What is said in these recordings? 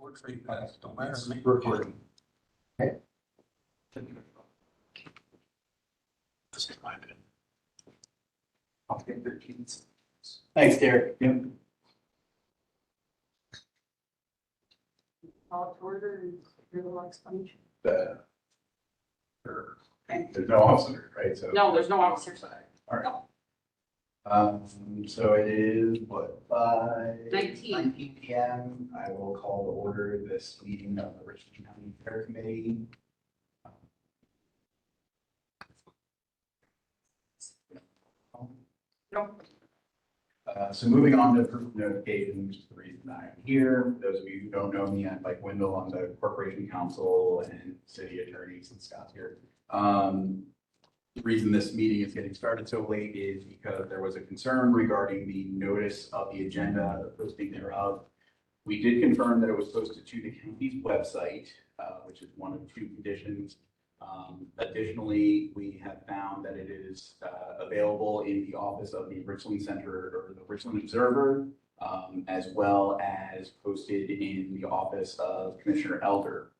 Works for you guys, don't matter to me. Recording. This is my bit. I'll get 13. Thanks, Derek. Yep. Call to order and do a little explanation. There's no officer, right? So. No, there's no officers. All right. So it is what, 19 p.m. I will call to order this meeting of the Richland County Fair Committee. Nope. So moving on to proof of notification, which is the reason I'm here. Those of you who don't know me, I'm Mike Wendell. I'm the Corporation Counsel and City Attorney since Scott's here. The reason this meeting is getting started so late is because there was a concern regarding the notice of the agenda, the posting thereof. We did confirm that it was posted to the county's website, which is one of two conditions. Additionally, we have found that it is available in the office of the Richland Center or the Richland Observer, as well as posted in the office of Commissioner Elder.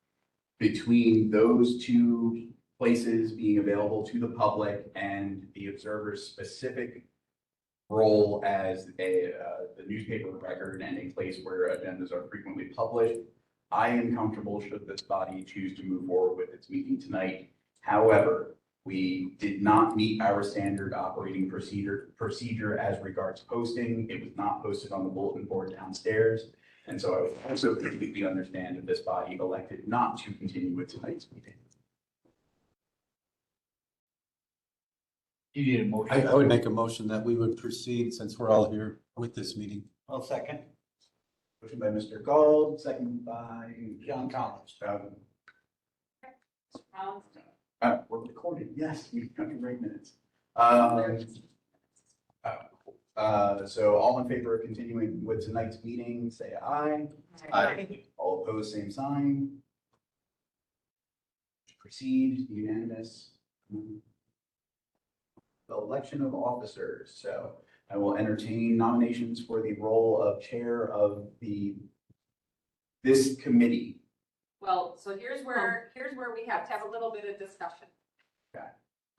Between those two places being available to the public and the Observer's specific role as the newspaper record and a place where agendas are frequently published, I am comfortable should this body choose to move forward with its meeting tonight. However, we did not meet our standard operating procedure as regards posting. It was not posted on the bulletin board downstairs. And so I would also completely understand if this body elected not to continue with tonight's meeting. You need a motion. I would make a motion that we would proceed since we're all here with this meeting. I'll second. Motion by Mr. Gold, second by John Collins. We're recording, yes, you've got your great minutes. So all in favor of continuing with tonight's meeting, say aye. Aye. All opposed, same sign. Proceed, unanimous. The election of officers, so I will entertain nominations for the role of chair of this committee. Well, so here's where we have to have a little bit of discussion. Okay.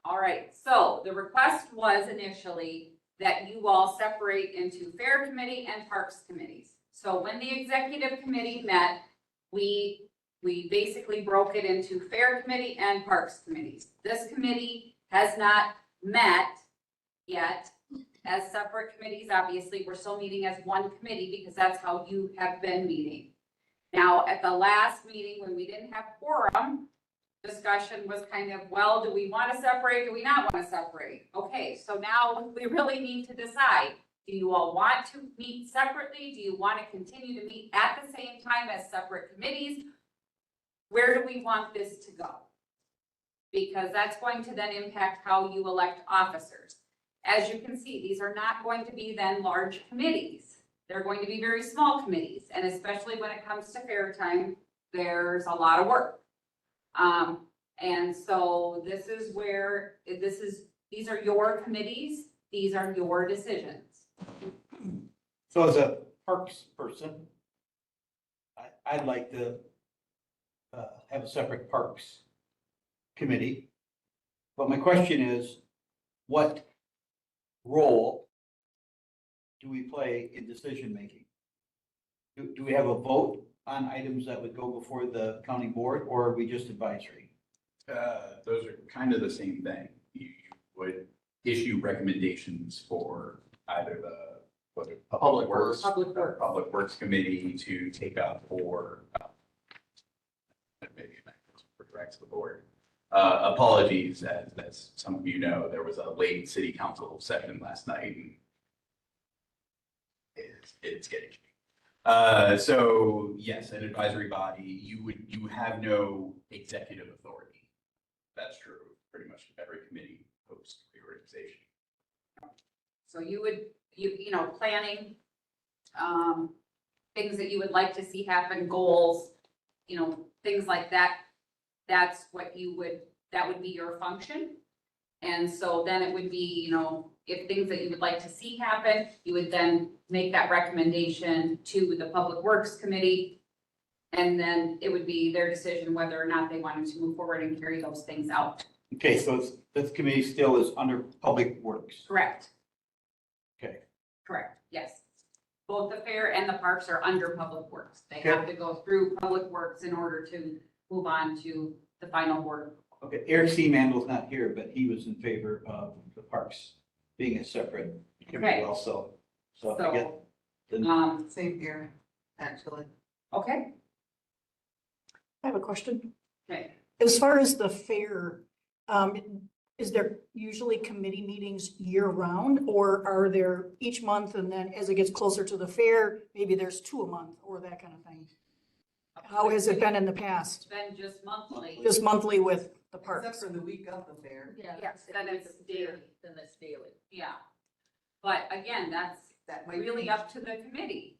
All right, so the request was initially that you all separate into Fair Committee and Parks Committees. So when the executive committee met, we basically broke it into Fair Committee and Parks Committees. This committee has not met yet as separate committees. Obviously, we're still meeting as one committee because that's how you have been meeting. Now, at the last meeting, when we didn't have quorum, discussion was kind of, well, do we want to separate? Do we not want to separate? Okay, so now we really need to decide. Do you all want to meet separately? Do you want to continue to meet at the same time as separate committees? Where do we want this to go? Because that's going to then impact how you elect officers. As you can see, these are not going to be then large committees. They're going to be very small committees, and especially when it comes to fair time, there's a lot of work. And so this is where, these are your committees, these are your decisions. So as a parks person, I'd like to have a separate parks committee. But my question is, what role do we play in decision making? Do we have a vote on items that would go before the county board, or are we just advisory? Those are kind of the same thing. You would issue recommendations for either the Public Works Committee to take up or maybe direct to the board. Apologies, as some of you know, there was a late city council session last night. And it's getting. So yes, an advisory body, you have no executive authority. That's true, pretty much every committee post reorganization. So you would, planning, things that you would like to see happen, goals, things like that. That's what that would be your function. And so then it would be, if things that you would like to see happen, you would then make that recommendation to the Public Works Committee. And then it would be their decision whether or not they wanted to move forward and carry those things out. Okay, so this committee still is under Public Works. Correct, Okay. correct, yes. Both the fair and the parks are under Public Works. They have to go through Public Works in order to move on to the final board. Okay, Eric C. Mandel's not here, but he was in favor of the parks being a separate committee Okay. also. So I get, So, Same here, actually. okay, I have a question. okay. As far as the fair, is there usually committee meetings year round? Or are there each month and then as it gets closer to the fair, maybe there's 2 a month or that kind of thing? How has it been in the It's past? been just monthly. Just monthly with the Except parks? for the week of the fair. Yes, then it's daily. Then it's daily. Yeah. But again, that's That might really be- up to the committee.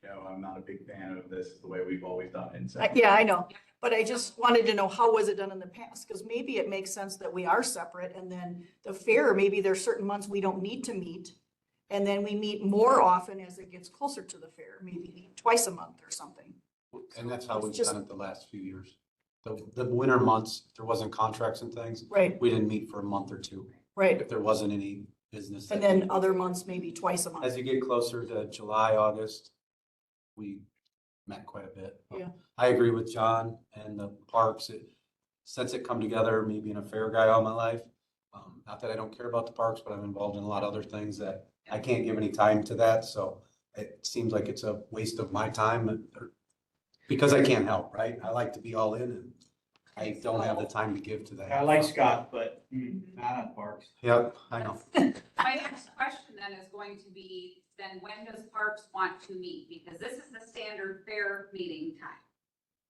I'm not a big fan of this, the way we've always done it. So- Yeah, I know, but I just wanted to know how was it done in the past? Because maybe it makes sense that we are separate and then the fair, maybe there's certain months we don't need to meet. And then we meet more often as it gets closer to the fair, maybe meet twice a month or something. And that's how It's we've just- done it the last few years. The winter months, if there wasn't contracts and things, Right, we didn't meet for a month or two. right. If there wasn't any business. And that then we- other months, maybe twice a month. As you get closer to July, August, we met quite a bit. Yeah. I agree with John and the parks. Since it come together, me being a fair guy all my life, not that I don't care about the parks, but I'm involved in a lot of other things that I can't give any time to that. So it seems like it's a waste of my time because I can't help, right? I like to be all in and I don't have the time to give to that. I like Scott, but not on parks. Yep, I know. My next question then is going to be, then when does Parks want to meet? Because this is the standard fair meeting time.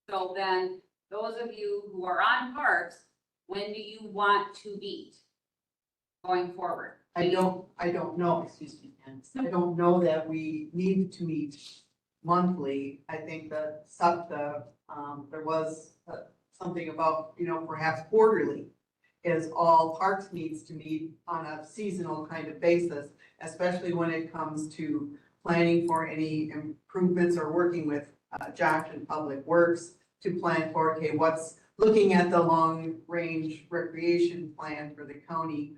So then, those of you who are on Parks, when do you want to meet going forward? I don't know, excuse me, Ann. I don't know that we need to meet monthly. I think that there was something about, perhaps quarterly is all parks needs to meet on a seasonal kind of basis, especially when it comes to planning for any improvements or working with Josh and Public Works to plan for, okay, what's looking at the long-range recreation plan for the county,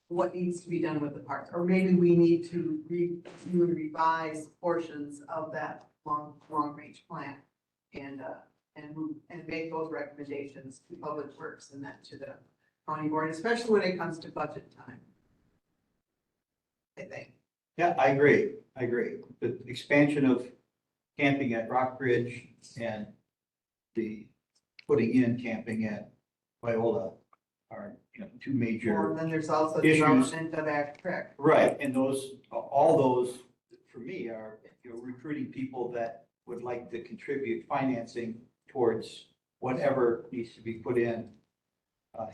what needs to be done with the parks, or maybe we need to review and revise portions of that long-range plan and make those recommendations to Public Works and then to the county board, especially when it comes to budget time. I think. Yeah, I agree. The expansion of camping at Rock Ridge and the putting in camping at Viola are, two Well, major. and then there's also issues. development of Act Creek. Right, and all those, for me, are, recruiting people that would like to contribute financing towards whatever needs to be put in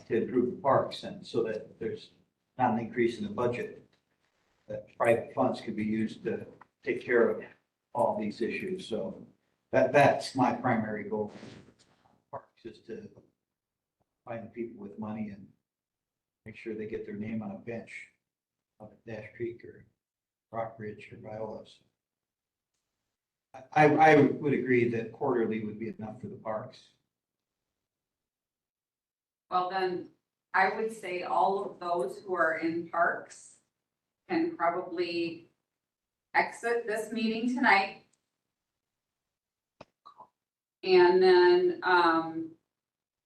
to improve the parks, and so that there's not an increase in the budget. That private funds could be used to take care of all these issues, so that's my primary goal. Parks is to find the people with money and make sure they get their name on a bench up at Dash Creek or Rock Ridge or Viola. I would agree that quarterly would be enough for the parks. Well, then, I would say all of those who are in Parks can probably exit this meeting tonight. And then,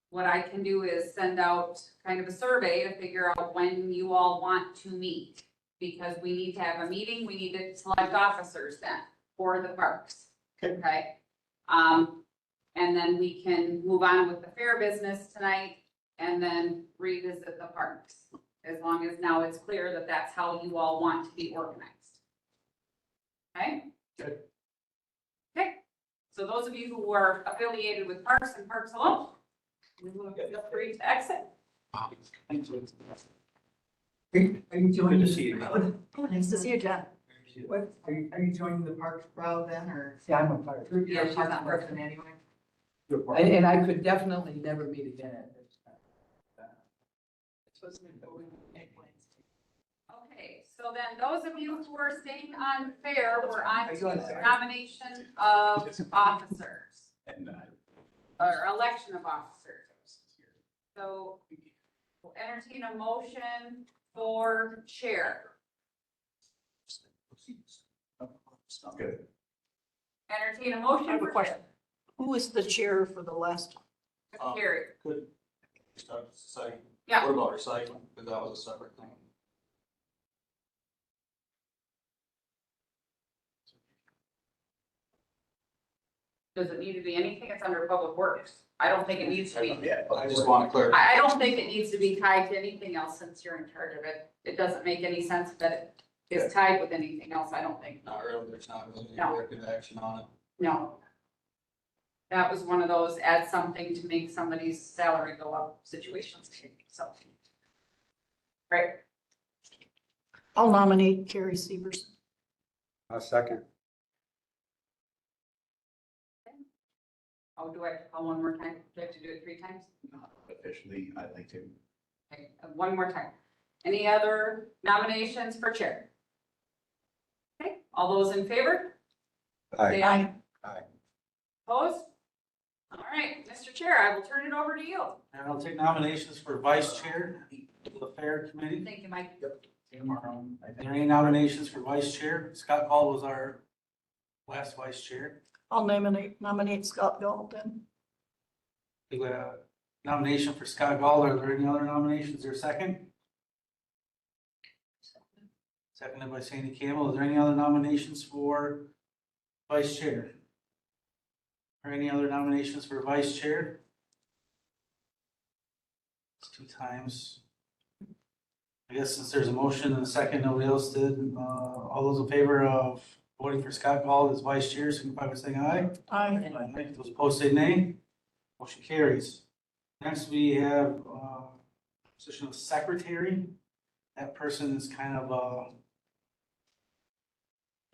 what I can do is send out kind of a survey to figure out when you all want to meet. Because we need to have a meeting, we need to select officers then for the parks. Okay? And then we can move on with the fair business tonight and then revisit the parks. As long as now it's clear that that's how you all want to be organized. Okay? Good. Okay, so those of you who are affiliated with Parks and Parks alone, feel free to exit. Thank you. Are you joining? Good to see you. the crowd? Nice to see you, John. What, are you joining the Parks crowd then, or? Yeah, I'm a part. You're Yeah, a she's Parks not person anyway? And I could definitely never meet again at this time. Okay, so then those of you who are staying on fair, we're on Are you on to fair? nomination of officers. And or election of officers. So we'll entertain a motion for chair. good. Entertain a motion I have a for question. Who is the chair for the last? Carrie. Could start saying, Yeah. what about recycling? Because that was a separate thing. Does it need to be anything? It's under public works. I don't think it needs to be. Yeah. I just want to clarify. I don't think it needs to be tied to anything else since you're in charge of it. It doesn't make any sense that it is tied with anything else, I don't think. Not really, there's not really any No. corrective action on it. No. That was one of those add something to make somebody's salary go up situations, so. Right, I'll nominate Carrie Severson. A second. oh, do I have to call one more time? Do I have to do it 3 times? Officially, I'd like to. Okay, one more time. Any other nominations for chair? Okay, all those in favor? Say Aye. aye. Opposed? All right, Mr. Chair, I will turn it over to you. And I'll take nominations for vice chair of the fair committee. Thank you, Mike. Are there any nominations for vice chair? Scott Gall was our last vice chair. I'll nominate Scott Dalton. We got a nomination for Scott Gall. Are there any other nominations? Is there a second? Seconded by Sandy Campbell. Is there any other nominations for vice chair? Or any other nominations for vice chair? It's 2 times. I guess since there's a motion and a second, nobody else did. All those in favor of voting for Scott Gall as vice chair, signify by saying aye. Aye. Aye. Those opposed say nay. Motion carries. Next, we have position of secretary. That person is kind of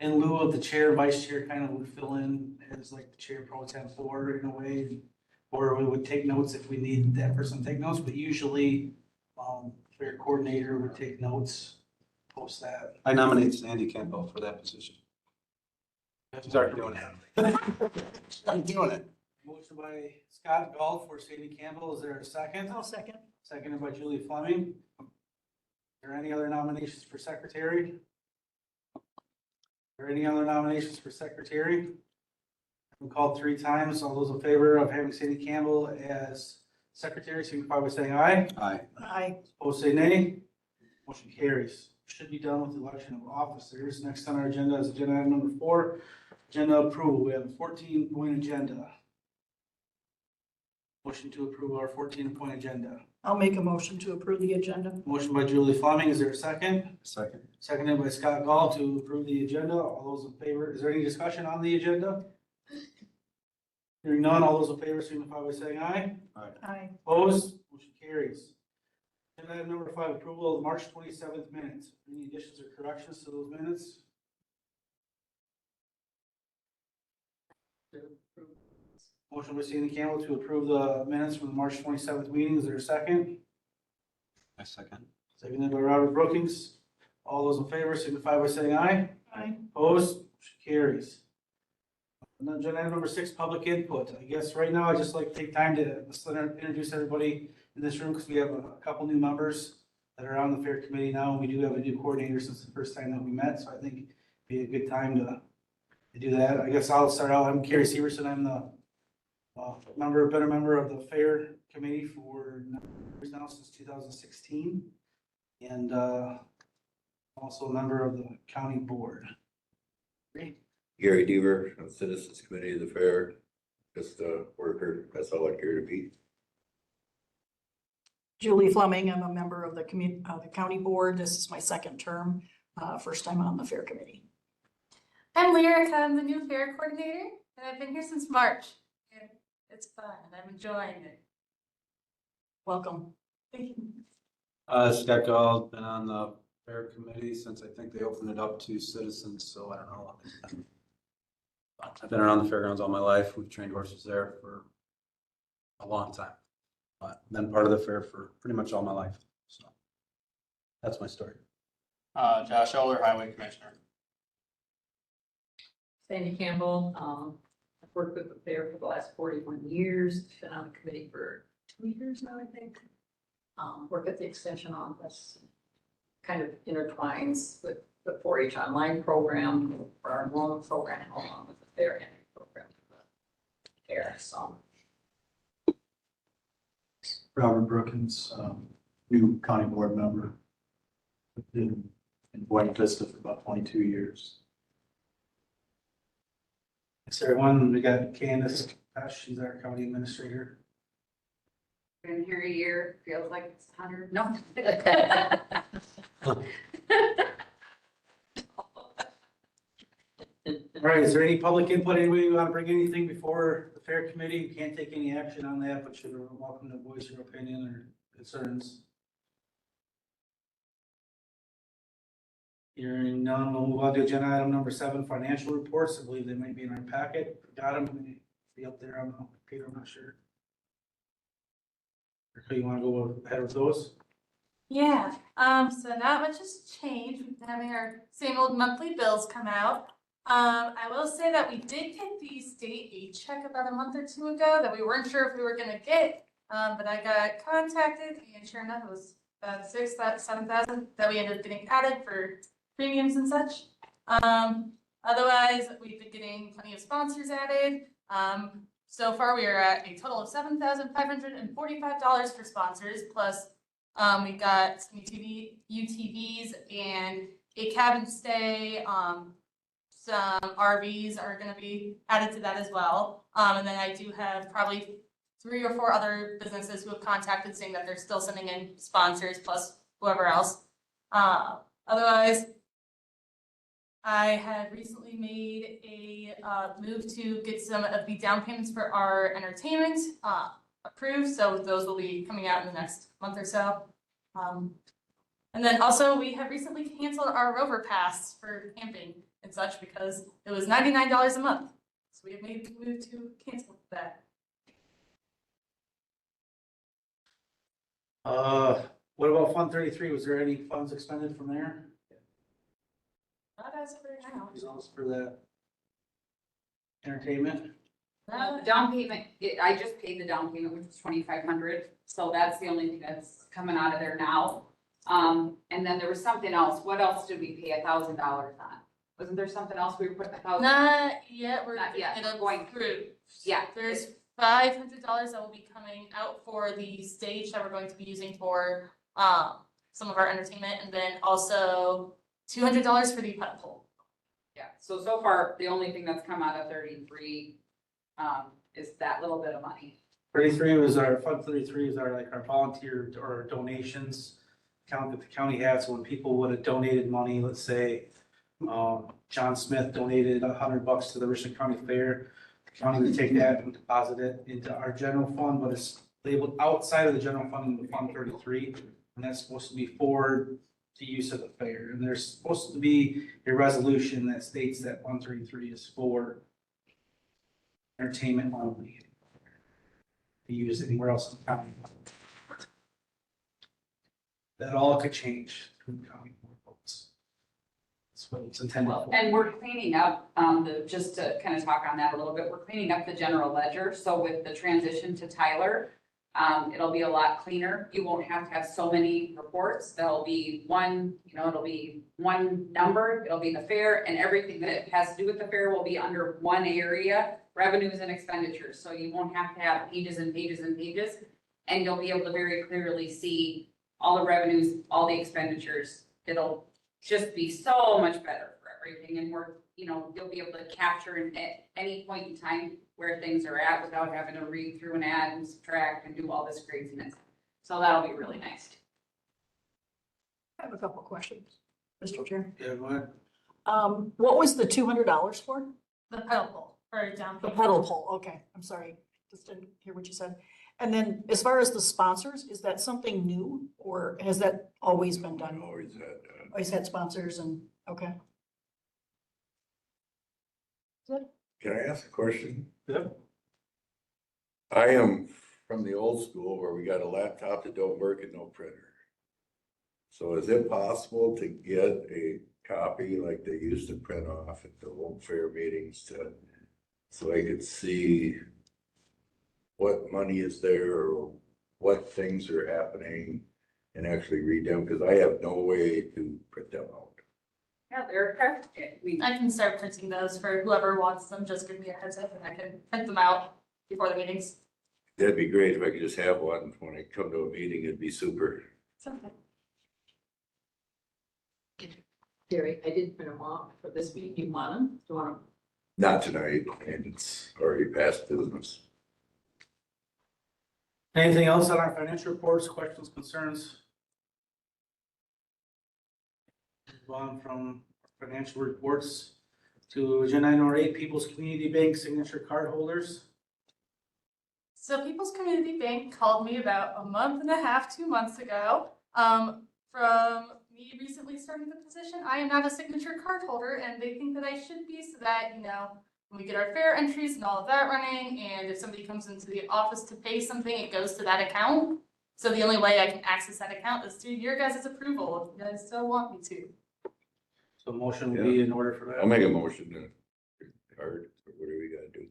in lieu of the chair, vice chair kind of would fill in as like the chair pro tem for in a way. Or we would take notes if we need that person to take notes, but usually fair coordinator would take notes, post that. I nominate Sandy Campbell for that position. She's already doing it. I'm doing it. Motion by Scott Gall for Sandy Campbell. Is there a second? I'll second. Seconded by Julie Fleming. Are there any other nominations for secretary? Are there any other nominations for secretary? We called 3 times. All those in favor of having Sandy Campbell as secretary, signify by saying aye. Aye. Aye. Opposed, say nay. Motion carries. Should be done with the election of officers. Next on our agenda is agenda item number 4, agenda approval. We have a 14-point agenda. Motion to approve our 14-point agenda. I'll make a motion to approve the agenda. Motion by Julie Fleming. Is there a second? Second. Seconded by Scott Gall to approve the agenda. All those in favor, is there any discussion on the agenda? Hearing none, all those in favor signify by saying aye. Aye. Opposed, motion carries. Agenda item number 5, approval of March 27th minutes. Any additions or corrections to those minutes? Motion by Sandy Campbell to approve the minutes from the March 27th meeting. Is there a second? I second. Seconded by Robert Brookings. All those in favor signify by saying aye. Aye. Opposed, motion carries. And then agenda item number 6, public input. I guess right now I'd just like to take time to introduce everybody in this room because we have a couple new members that are on the fair committee now. And we do have a new coordinator since the first time that we met. So I think it'd be a good time to do that. I guess I'll start out. I'm Carrie Severson. I'm the been a member of the fair committee for years now since 2016. And also a member of the county board. Gary Deaver, on Citizens Committee of the Fair, just a worker, that's all I care to be. Julie Fleming, I'm a member of the county board. This is my 2nd term, first time on the fair committee. I'm Lyrica, I'm the new fair coordinator, and I've been here since March. And it's fun, and I'm enjoying it. Welcome. Scott Gall, been on the fair committee since I think they opened it up to citizens, so I don't know how long it's been. I've been around the fairgrounds all my life. We've trained horses there for a long time. But been part of the fair for pretty much all my life, so that's my story. Josh Euler, Highway Commissioner. Sandy Campbell, I've worked with the fair for the last 41 years, been on the committee for 2 years now, I think. Work at the extension office, kind of intertwines with the 4-H online program, for our enrollment program, along with the fair annual program. Fair, so. Robert Brookins, new county board member. Been in Buena Vista for about 22 years. Thanks, everyone. We got Candace, she's our county administrator. Been here a year, feels like it's 100, no. All right, is there any public input? Anybody want to bring anything before the fair committee? You can't take any action on that, but you're welcome to voice your opinion or concerns. Hearing none, we'll move on to agenda item number 7, financial reports. I believe they might be in our packet. Got them, they may be up there on the computer, I'm not sure. Or you want to go ahead with those? Yeah, so not much has changed. We've been having our same old monthly bills come out. I will say that we did get the state aid check about a month or 2 ago that we weren't sure if we were gonna get. But I got contacted and sure enough, it was about 7,000 that we ended up getting added for premiums and such. Otherwise, we've been getting plenty of sponsors added. So far, we are at a total of $7,545 for sponsors, plus we got some UTVs and a cabin stay. Some RVs are going to be added to that as well. And then I do have probably 3 or 4 other businesses who have contacted saying that they're still sending in sponsors plus whoever else. Otherwise, I had recently made a move to get some of the down payments for our entertainment approved. So those will be coming out in the next month or so. And then also we have recently canceled our Rover Pass for camping and such because it was $99 a month. So we have made the move to cancel that. What about Fund 33? Was there any funds expended from there? Not as of right now. Results for that entertainment? The down payment, I just paid the down payment, which was 2,500, so that's the only thing that's coming out of there now. And then there was something else. What else did we pay $1,000 on? Wasn't there something else we were putting 1,000? Not yet. Not yet. It'll Going through. Yeah. There's $500 that will be coming out for the stage that we're going to be using for some of our entertainment, and then also $200 for the putt pole. Yeah, so far, the only thing that's come out of 33 is that little bit of money. 33 was our, Fund 33 is our, like, our volunteer or donations account that the county had. So when people would have donated money, let's say, John Smith donated $100 to the Richland County Fair, the county would take that and deposit it into our general fund, but it's labeled outside of the general fund in Fund 33. And that's supposed to be for the use of the fair. And there's supposed to be a resolution that states that 133 is for entertainment only. Be used anywhere else in the county. That all could change through county board votes. That's what it's intended for. And we're cleaning up, just to kind of talk on that a little bit, we're cleaning up the general ledger. So with the transition to Tyler, it'll be a lot cleaner. You won't have to have so many reports. There'll be one, it'll be one number. It'll be the fair, and everything that has to do with the fair will be under one area, revenues and expenditures. So you won't have to have pages and pages and pages, and you'll be able to very clearly see all the revenues, all the expenditures. It'll just be so much better for everything, and you'll be able to capture at any point in time where things are at without having to read through an ad and subtract and do all this craziness. So that'll be really nice. I have a couple of questions, Mr. Chair. Yeah, go ahead. What was the $200 for? The pedal pole for down The payment. pedal pole, okay, I'm sorry, just didn't hear what you said. And then as far as the sponsors, is that something new or has that always been done? Always had, Always had sponsors and, okay. can I ask a question? Yep. I am from the old school where we got a laptop that don't work and no printer. So is it possible to get a copy like they used to print off at the old fair meetings to so I could see what money is there or what things are happening and actually read them, because I have no way to print them out. Yeah, they're, I can start printing those for whoever wants them, just give me a heads up and I can print them out before the meetings. That'd be great if I could just have one when I come to a meeting, it'd be super. Gary, I did print them off for this week. You want them? Do you want them? Not tonight, and it's already past business. Anything else on our financial reports, questions, concerns? Move on from financial reports to agenda item number 8, People's Community Bank signature card holders. So People's Community Bank called me about a month and a half, 2 months ago. From me recently starting the position, I am not a signature card holder, and they think that I should be, so that, you know, when we get our fair entries and all of that running, and if somebody comes into the office to pay something, it goes to that account. So the only way I can access that account is through your guys' approval, if you guys still want me to. So motion will be in order for that. I'll make a motion to card, or whatever we gotta do.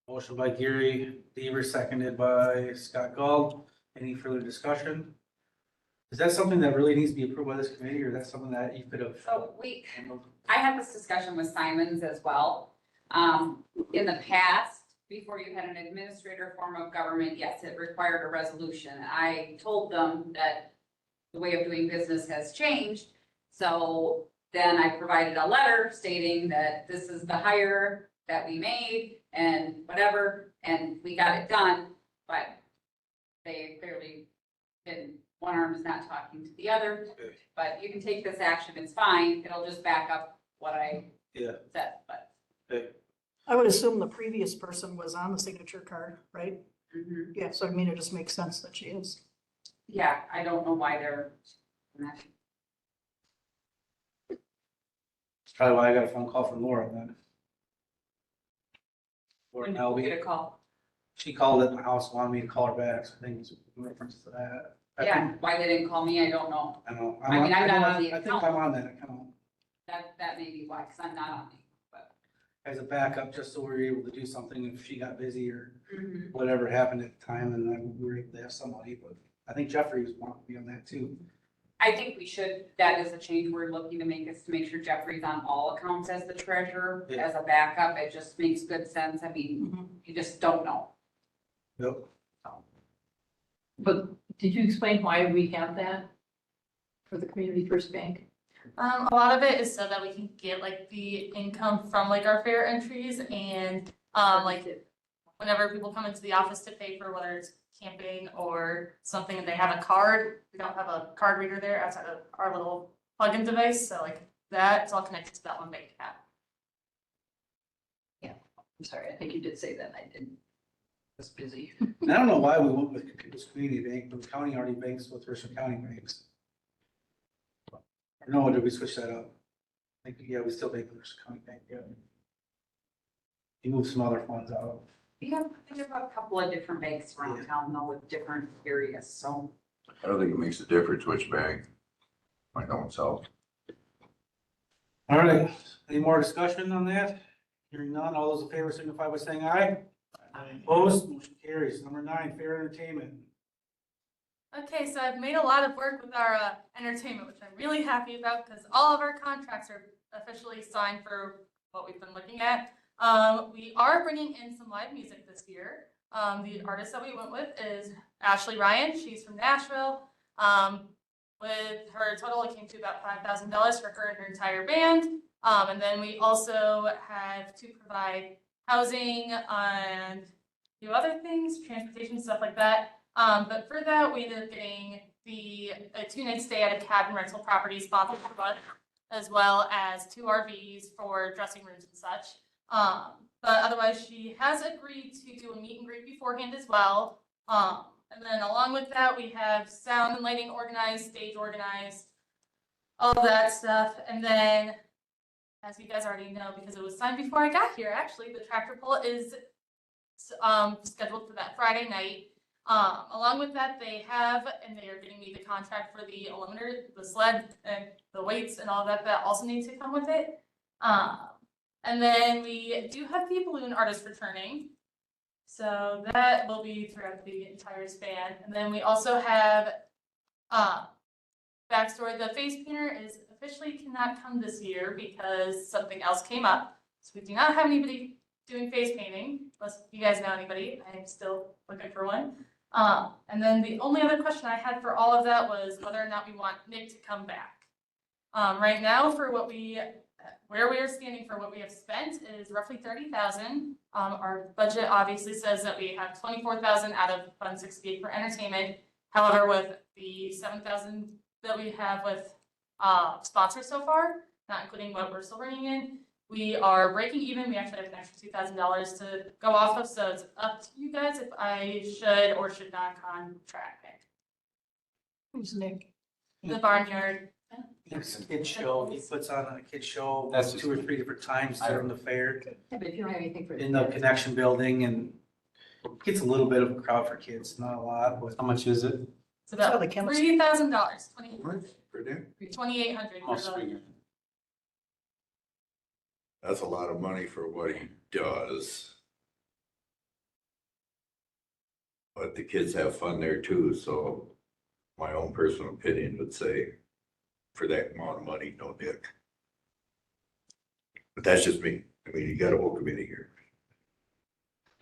Motion by Gary Deaver, seconded by Scott Gall. Any further discussion? Is that something that really needs to be approved by this committee, or is that something that you could have so handled? I had this discussion with Simons as well. In the past, before you had an administrator form of government, yes, it required a resolution. I told them that the way of doing business has changed. So then I provided a letter stating that this is the hire that we made and whatever, and we got it done. But they clearly didn't, one arm is not talking to the other. But you can take this action, it's fine. It'll just back up what I said, but. I would assume the previous person was on the signature card, right? Mhm. Yeah, so I mean, it just makes sense that she is. Yeah, I don't know why they're. That's probably why I got a phone call from Laura then. Laura Get Nelby, a call. she called at my house, wanted me to call her back, so I think it's in reference to that. Yeah, why they didn't call me, I don't know. I know. I mean, I'm not on the I think account. I'm on that account That may be why, because I'm not on it, but. as a backup, just so we were able to do something if she got busy or Mhm. whatever happened at the time, and then we were able to have somebody, but I think Jeffrey was wanting to be on that too. I think we should, that is a change we're looking to make, is to make sure Jeffrey's on all accounts as the treasurer, Yeah. as a backup. It just makes good sense. I mean, Mhm. you just don't know. Yep. But did you explain why we have that for the Community First Bank? A lot of it is so that we can get like the income from like our fair entries and, like whenever people come into the office to pay for whether it's camping or something and they have a card, we don't have a card reader there outside of our little plug-in device, so like that, it's all connected to that one bank account. I'm sorry, I think you did say that. I didn't. I was busy. And I don't know why we went with People's Community Bank, but the county already banks with Richland County banks. Or no, did we switch that up? I think, yeah, we still bank with Richland County Bank, yeah. You moved some other funds out. We have, I think about a couple of different banks around town though with different areas, so. I don't think it makes a difference which bank. I know itself. All right, any more discussion on that? Hearing none, all those in favor signify by saying aye. Opposed, motion carries. Number 9, fair entertainment. Okay, so I've made a lot of work with our entertainment, which I'm really happy about because all of our contracts are officially signed for what we've been looking at. We are bringing in some live music this year. The artist that we went with is Ashley Ryan. She's from Nashville. With her total, it came to about $5,000 for her and her entire band. And then we also have to provide housing and a few other things, transportation, stuff like that. But for that, we ended up getting a 2-night stay at a cabin rental property sponsored by us, as well as 2 RVs for dressing rooms and such. But otherwise, she has agreed to do a meet and greet beforehand as well. And then along with that, we have sound and lighting organized, stage organized, all that stuff. And then, as you guys already know, because it was signed before I got here, actually, the tractor pull is scheduled for that Friday night. Along with that, they are getting me the contract for the aluminum, the sled, and the weights and all that also needs to come with it. And then we do have the balloon artist returning. So that will be throughout the entire span. And then we also have, backstory, the face painter is officially cannot come this year because something else came up. So we do not have anybody doing face painting, unless you guys know anybody. I'm still looking for one. And then the only other question I had for all of that was whether or not we want Nick to come back. Right now, for where we are standing for what we have spent is roughly 30,000. Our budget obviously says that we have 24,000 out of Fund 68 for entertainment. However, with the 7,000 that we have with sponsors so far, not including what we're still bringing in, we are breaking even. We actually have an extra $2,000 to go off of, so it's up to you guys if I should or should not contract Nick. Who's Nick? The barnyard. Nick's kid show, he puts on a kid show That's 2 or 3 different times during the fair Yeah, but if you don't have anything for. in the connection building, and gets a little bit of a crowd for kids, not a lot, but. How much is it? It's about So the chemist- $3,000, For them? 2,800 for Almost the. 3 grand. That's a lot of money for what he does. But the kids have fun there too, so my own personal opinion would say for that amount of money, no dick. But that's just me. I mean, you got a whole committee here.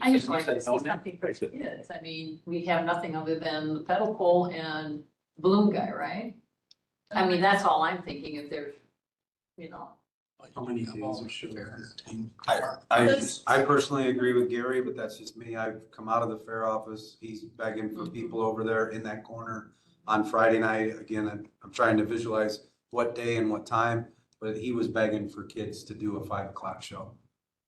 I just You like said to see no, Nick? something for kids. I mean, we have nothing other than the pedal pole and balloon guy, right? I mean, that's all I'm thinking if there's, you know. How many days of show? I personally agree with Gary, but that's just me. I've come out of the fair office. He's begging for people over there in that corner on Friday night. Again, I'm trying to visualize what day and what time, but he was begging for kids to do a 5 o'clock show.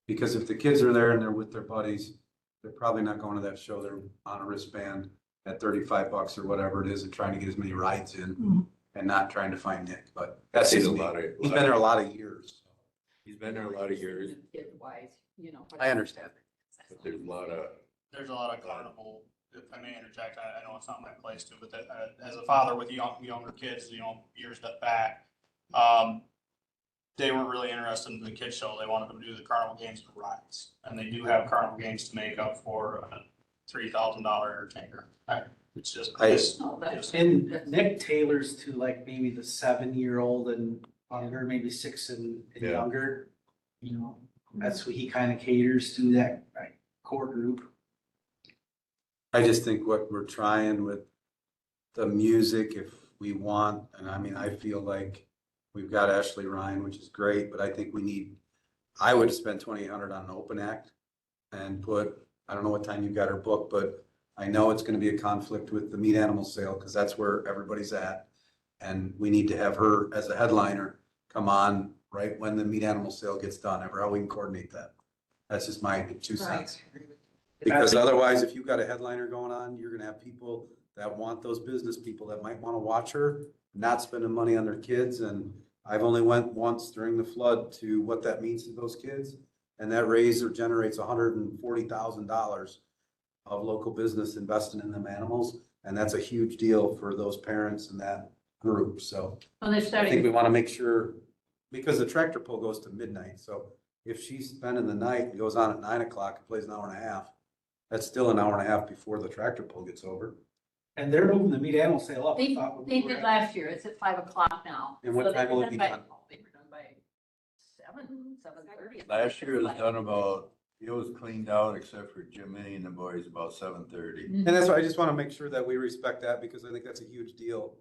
Because if the kids are there and they're with their buddies, they're probably not going to that show. They're on a wristband at $35 or whatever it is and trying to get as many rides in and not trying to find Nick, but that's He's just a me. lot of. He's been there a lot of years. He's been there a lot of years, Kid wise, you know. I understand. but there's a lot of. There's a lot of carnival, if I may interject, I know it's not my place to, but that, as a father with younger kids, years back, they weren't really interested in the kids show. They wanted them to do the carnival games and rides. And they do have carnival games to make up for a $3,000 entertainer. It's just, No, that's. And Nick tailors to like maybe the 7-year-old and younger, maybe 6 and Yeah. younger. You know, that's what he kind of caters to, that core group. I just think what we're trying with the music, if we want, and I mean, I feel like we've got Ashley Ryan, which is great, but I think I would spend 2,800 on an open act and I don't know what time you've got her booked, but I know it's gonna be a conflict with the meat animal sale, because that's where everybody's at. And we need to have her as a headliner come on right when the meat animal sale gets done, ever how we can coordinate that. That's just my 2 cents. Because otherwise, if you've got a headliner going on, you're gonna have people that want those business people that might wanna watch her, not spending money on their kids. And I've only went once during the flood to what that means to those kids. And that raises or generates $140,000 of local business investing in them animals. And that's a huge deal for those parents and that group. So Well, they're I think starting, we wanna make sure, because the tractor pull goes to midnight. So if she's spending the night and goes on at 9 o'clock and plays an hour and a half, that's still an hour and a half before the tractor pull gets over. And they're moving the meat animal sale up. they did last year. It's at 5 o'clock now. And what So they time were will it be by- done? They were done by 7:30. Last year it was done about, it was cleaned out except for Jimmy and the boys about 7:30. And that's why I just want to make sure that we respect that, because I think that's a huge deal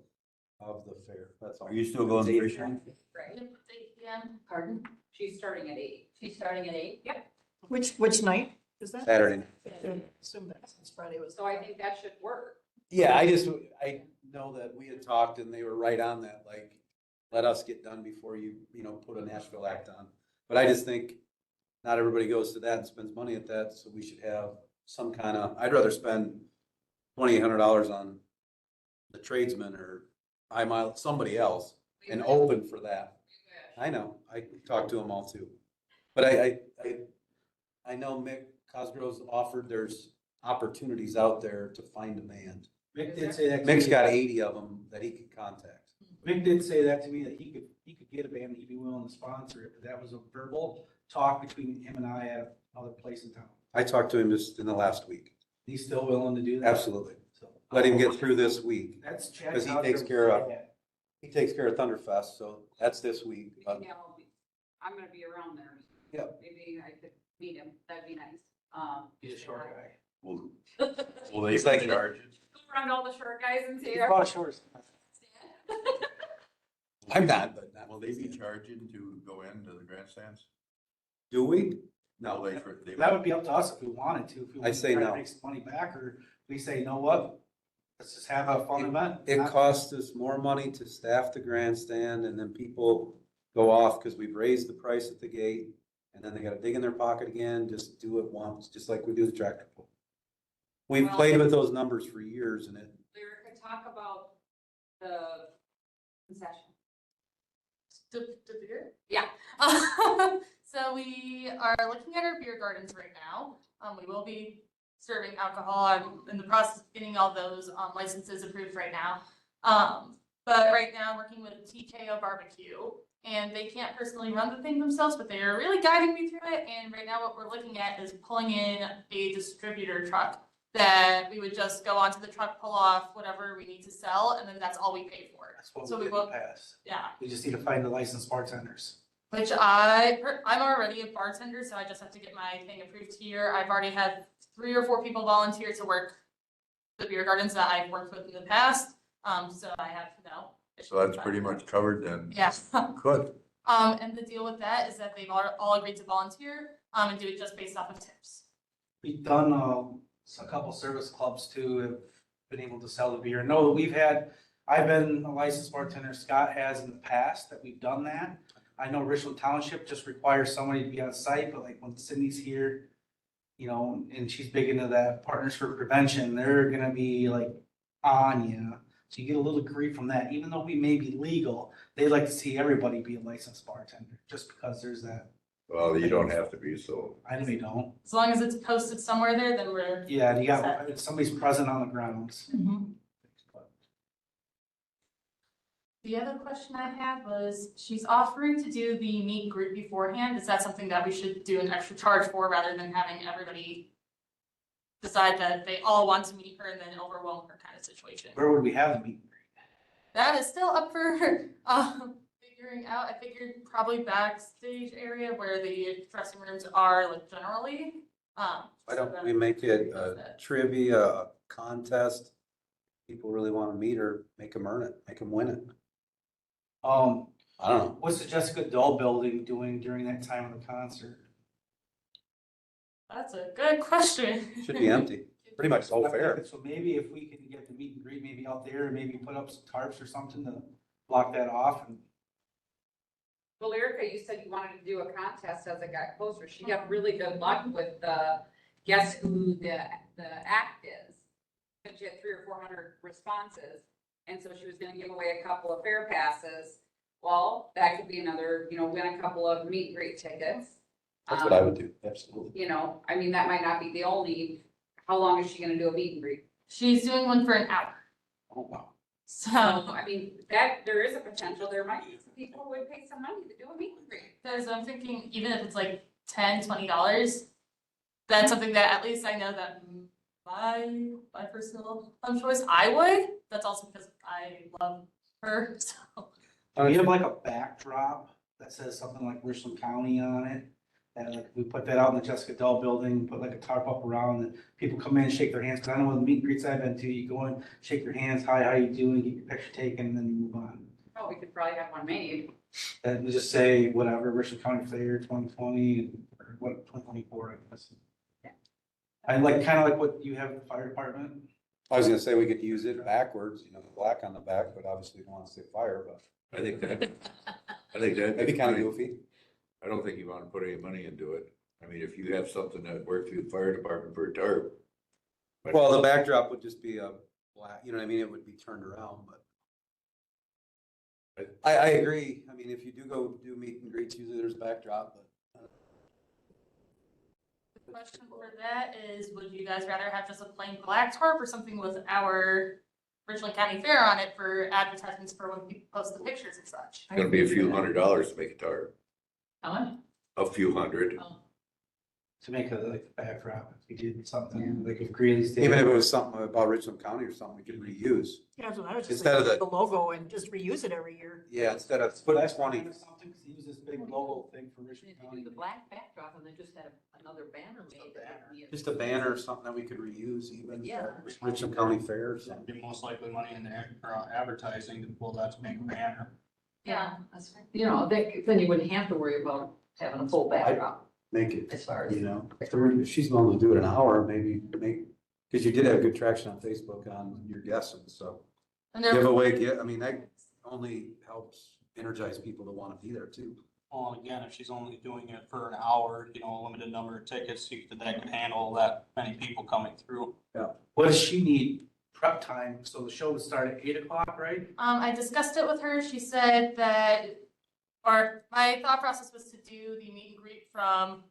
of the fair. That's all. Are you still going to Richland? Right. Yep, 8 p.m. Pardon? She's starting at 8. She's starting at 8? Yep. Which night is that? Saturday. I assume that since Friday was. So I think that should work. Yeah, I know that we had talked and they were right on that, like, let us get done before you put a Nashville act on. But I just think not everybody goes to that and spends money at that, so we should have some kind of, I'd rather spend $2,800 on the tradesman or somebody else and open for that. I know, I talked to them all too. But I know Mick Cosgrove's offered, there's opportunities out there to find a band. Mick did say that. to Mick's me. got 80 of them that he could contact. Mick did say that to me, that he could get a band that he'd be willing to sponsor it, but that was a verbal. talk between him and I at another place in town? I talked to him just in the last week. He's still willing to do that? Absolutely. So- Let him get through this week. That's Chad. 'Cause he Goucher takes was care of- bad. He takes care of Thunderfest, so that's this week. Yeah, I'm gonna be around there. Yep. Maybe I could meet him, that'd be nice. He's a short guy. Will He's they like- be charged? Go around all the short guys and see. He's about short. I'm not, but not. Will they be charging to go into the grandstands? Do we? No, No. they. That would be up to us if we wanted to. If we I'd wanted to say try to no. Make some money back, or we say, you know what? Let's just have a fun event. It Not- costs us more money to staff the grandstand and then people go off because we've raised the price at the gate. And then they gotta dig in their pocket again, just do it once, just like we do the tractor pull. We've Well- played with those numbers for years and it, Lyric could talk about the concession. The beer? Yeah. So we are looking at our beer gardens right now. We will be serving alcohol. I'm in the process of getting all those licenses approved right now. But right now I'm working with TKO Barbecue, and they can't personally run the thing themselves, but they are really guiding me through it. And right now what we're looking at is pulling in a distributor truck that we would just go onto the truck, pull off whatever we need to sell, and then that's all we pay for. That's what So we we didn't will, pass. yeah. We just need to find the licensed bartenders. Which I'm already a bartender, so I just have to get my thing approved here. I've already had 3 or 4 people volunteer to work the beer gardens that I've worked with in the past. So I have no issues So that's with that. pretty much covered then. Yeah. Good. And the deal with that is that they've all agreed to volunteer, and do it just based off of tips. We've done, a couple service clubs too, have been able to sell the beer. No, I've been a licensed bartender, Scott has in the past, that we've done that. I know Richland Township just requires somebody to be on site, but like when Cindy's here, you know, and she's big into that Partners for Prevention, they're gonna be like on you. So you get a little grief from that, even though we may be legal, they like to see everybody be a licensed bartender, just because there's that. Well, you don't have to be, so. I know you don't. As long as it's posted somewhere there, then we're. Yeah, and you got, if somebody's present on the grounds. The other question I had was, she's offering to do the meet and greet beforehand. Is that something that we should do an extra charge for rather than having everybody decide that they all want to meet her and then overwhelm her kind of situation? Where would we have the meet and greet? That is still up for figuring out. I figured probably backstage area where the dressing rooms are like generally. why don't we make it a trivia, a contest? People really want to meet her, make them earn it, make them win it. I don't know. What's the Jessica Dull building doing during that time of the concert? That's a good question. Should be empty. Pretty much all fair. So maybe if we can get the meet and greet maybe out there, and maybe put up some tarps or something to block that off. And Well, Erica, you said you wanted to do a contest as it got closer. She got really good luck with the, guess who the act is. But she had 300 or 400 responses, and so she was gonna give away a couple of fair passes. Well, that could be another, win a couple of meet and greet tickets. That's what I would do, absolutely. I mean, that might not be the only, how long is she gonna do a meet and greet? She's doing one for an hour. Oh, wow. So I mean, there is a potential, there might be some people who would pay some money to do a meet and greet. because I'm thinking even if it's like $10, $20, that's something that at least I know that my personal choice, I would. That's also because I love her, so. do we have like a backdrop that says something like Richland County on it? And like we put that out in the Jessica Dull building, put like a tarp up around, and people come in and shake their hands. Cause I know when the meet and greets I've been to, you go in, shake your hands, hi, how you doing, get your picture taken, and then you move on. Oh, we could probably have one made. And just say whatever, Richland County Fair 2020, or what, 2024, I guess. Yeah. I like, kind of like what you have at the fire department. I was gonna say we could use it backwards, the black on the back, but obviously you don't want to say fire, but I think that. that'd be kind of goofy. I don't think you want to put any money into it. I mean, if you have something that worked through the fire department for a tarp. Well, the backdrop would just be a black, you know what I mean? It would be turned around, but. I agree. I mean, if you do go do meet and greets, usually there's a backdrop, but. The question for that is, would you guys rather have just a plain black tarp or something with our Richland County Fair on it for advertisements for when people post the pictures and such? It's gonna be a few $100s to make a tarp. How much? a few hundred. To make a, like, the backdrop, if we did something, like if Greeley's. Even if it was something about Richland County or something we could reuse. Yeah, so I was just Instead of like, the logo and just reuse it every year. Yeah, instead of Put putting that 20. or something, 'cause he used this big logo thing for If Richland you County. do the black backdrop and then just have another banner made. that would be Just a banner or something that we could reuse even. Yeah. Richland County Fair or That'd something. be most likely money in the advertising to pull that to make a banner. Yeah, that's right. You know, then you wouldn't have to worry about having a full backdrop Make it, as far as. you know, if she's willing to do it an hour, maybe make, because you did have good traction on Facebook on your guessing, so. And there, Giveaway, I mean, that only helps energize people to want to be there too. Well, again, if she's only doing it for an hour, you know, a limited number of tickets, that could handle that many people coming through. What does she need prep time? So the show would start at 8 o'clock, right? I discussed it with her. She said that, or my thought process was to do the meet and greet from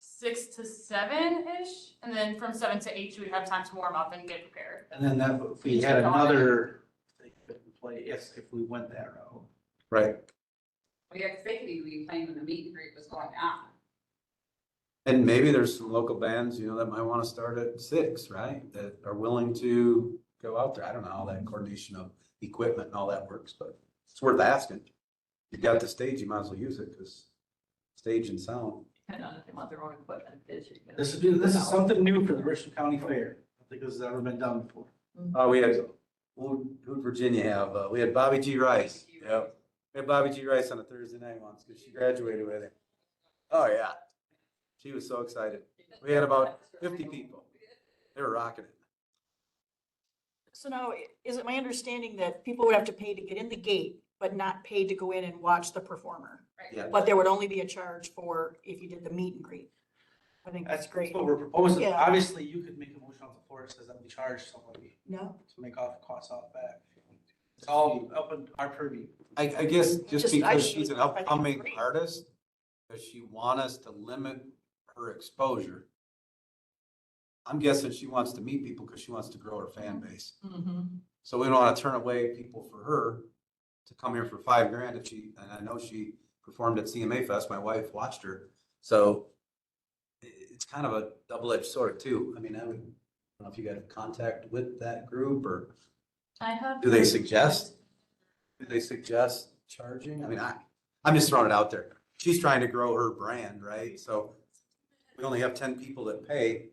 6 to 7-ish, and then from 7 to 8, she would have time to warm up and get prepared. And then that, if we had another thing to play, yes, if we went that route. Right. Well, yeah, because they could even be playing when the meet and greet was going on. And maybe there's some local bands, you know, that might want to start at 6, right? That are willing to go out there. I don't know how that coordination of equipment and all that works, but it's worth asking. You got the stage, you might as well use it because stage and sound. Depending on if they want their own equipment. This is something new for the Richland County Fair. I think this has never been done before. We had, who'd Virginia have? We had Bobby G. Rice. Yep. We had Bobby G. Rice on a Thursday night once because she graduated with him. Oh, yeah. She was so excited. We had about 50 people. They were rocking it. So now, is it my understanding that people would have to pay to get in the gate, but not pay to go in and watch the performer? Yeah. But there would only be a charge for if you did the meet and greet. I think that's great. What we're proposing. Yeah. Obviously, you could make a motion on the floor that says that we charge somebody No? to make off costs off back. It's all up in our purview. I guess just Just- I because think she's an I think it's upcoming great. artist, does she want us to limit her exposure? I'm guessing she wants to meet people because she wants to grow her fan base. So we don't want to turn away people for her to come here for $5,000 if she, and I know she performed at CMA Fest. My wife watched her. So it's kind of a double-edged sword too. I mean, I don't know if you got contact with that group or I have. do they suggest charging? I mean, I'm just throwing it out there. She's trying to grow her brand, right? So we only have 10 people that pay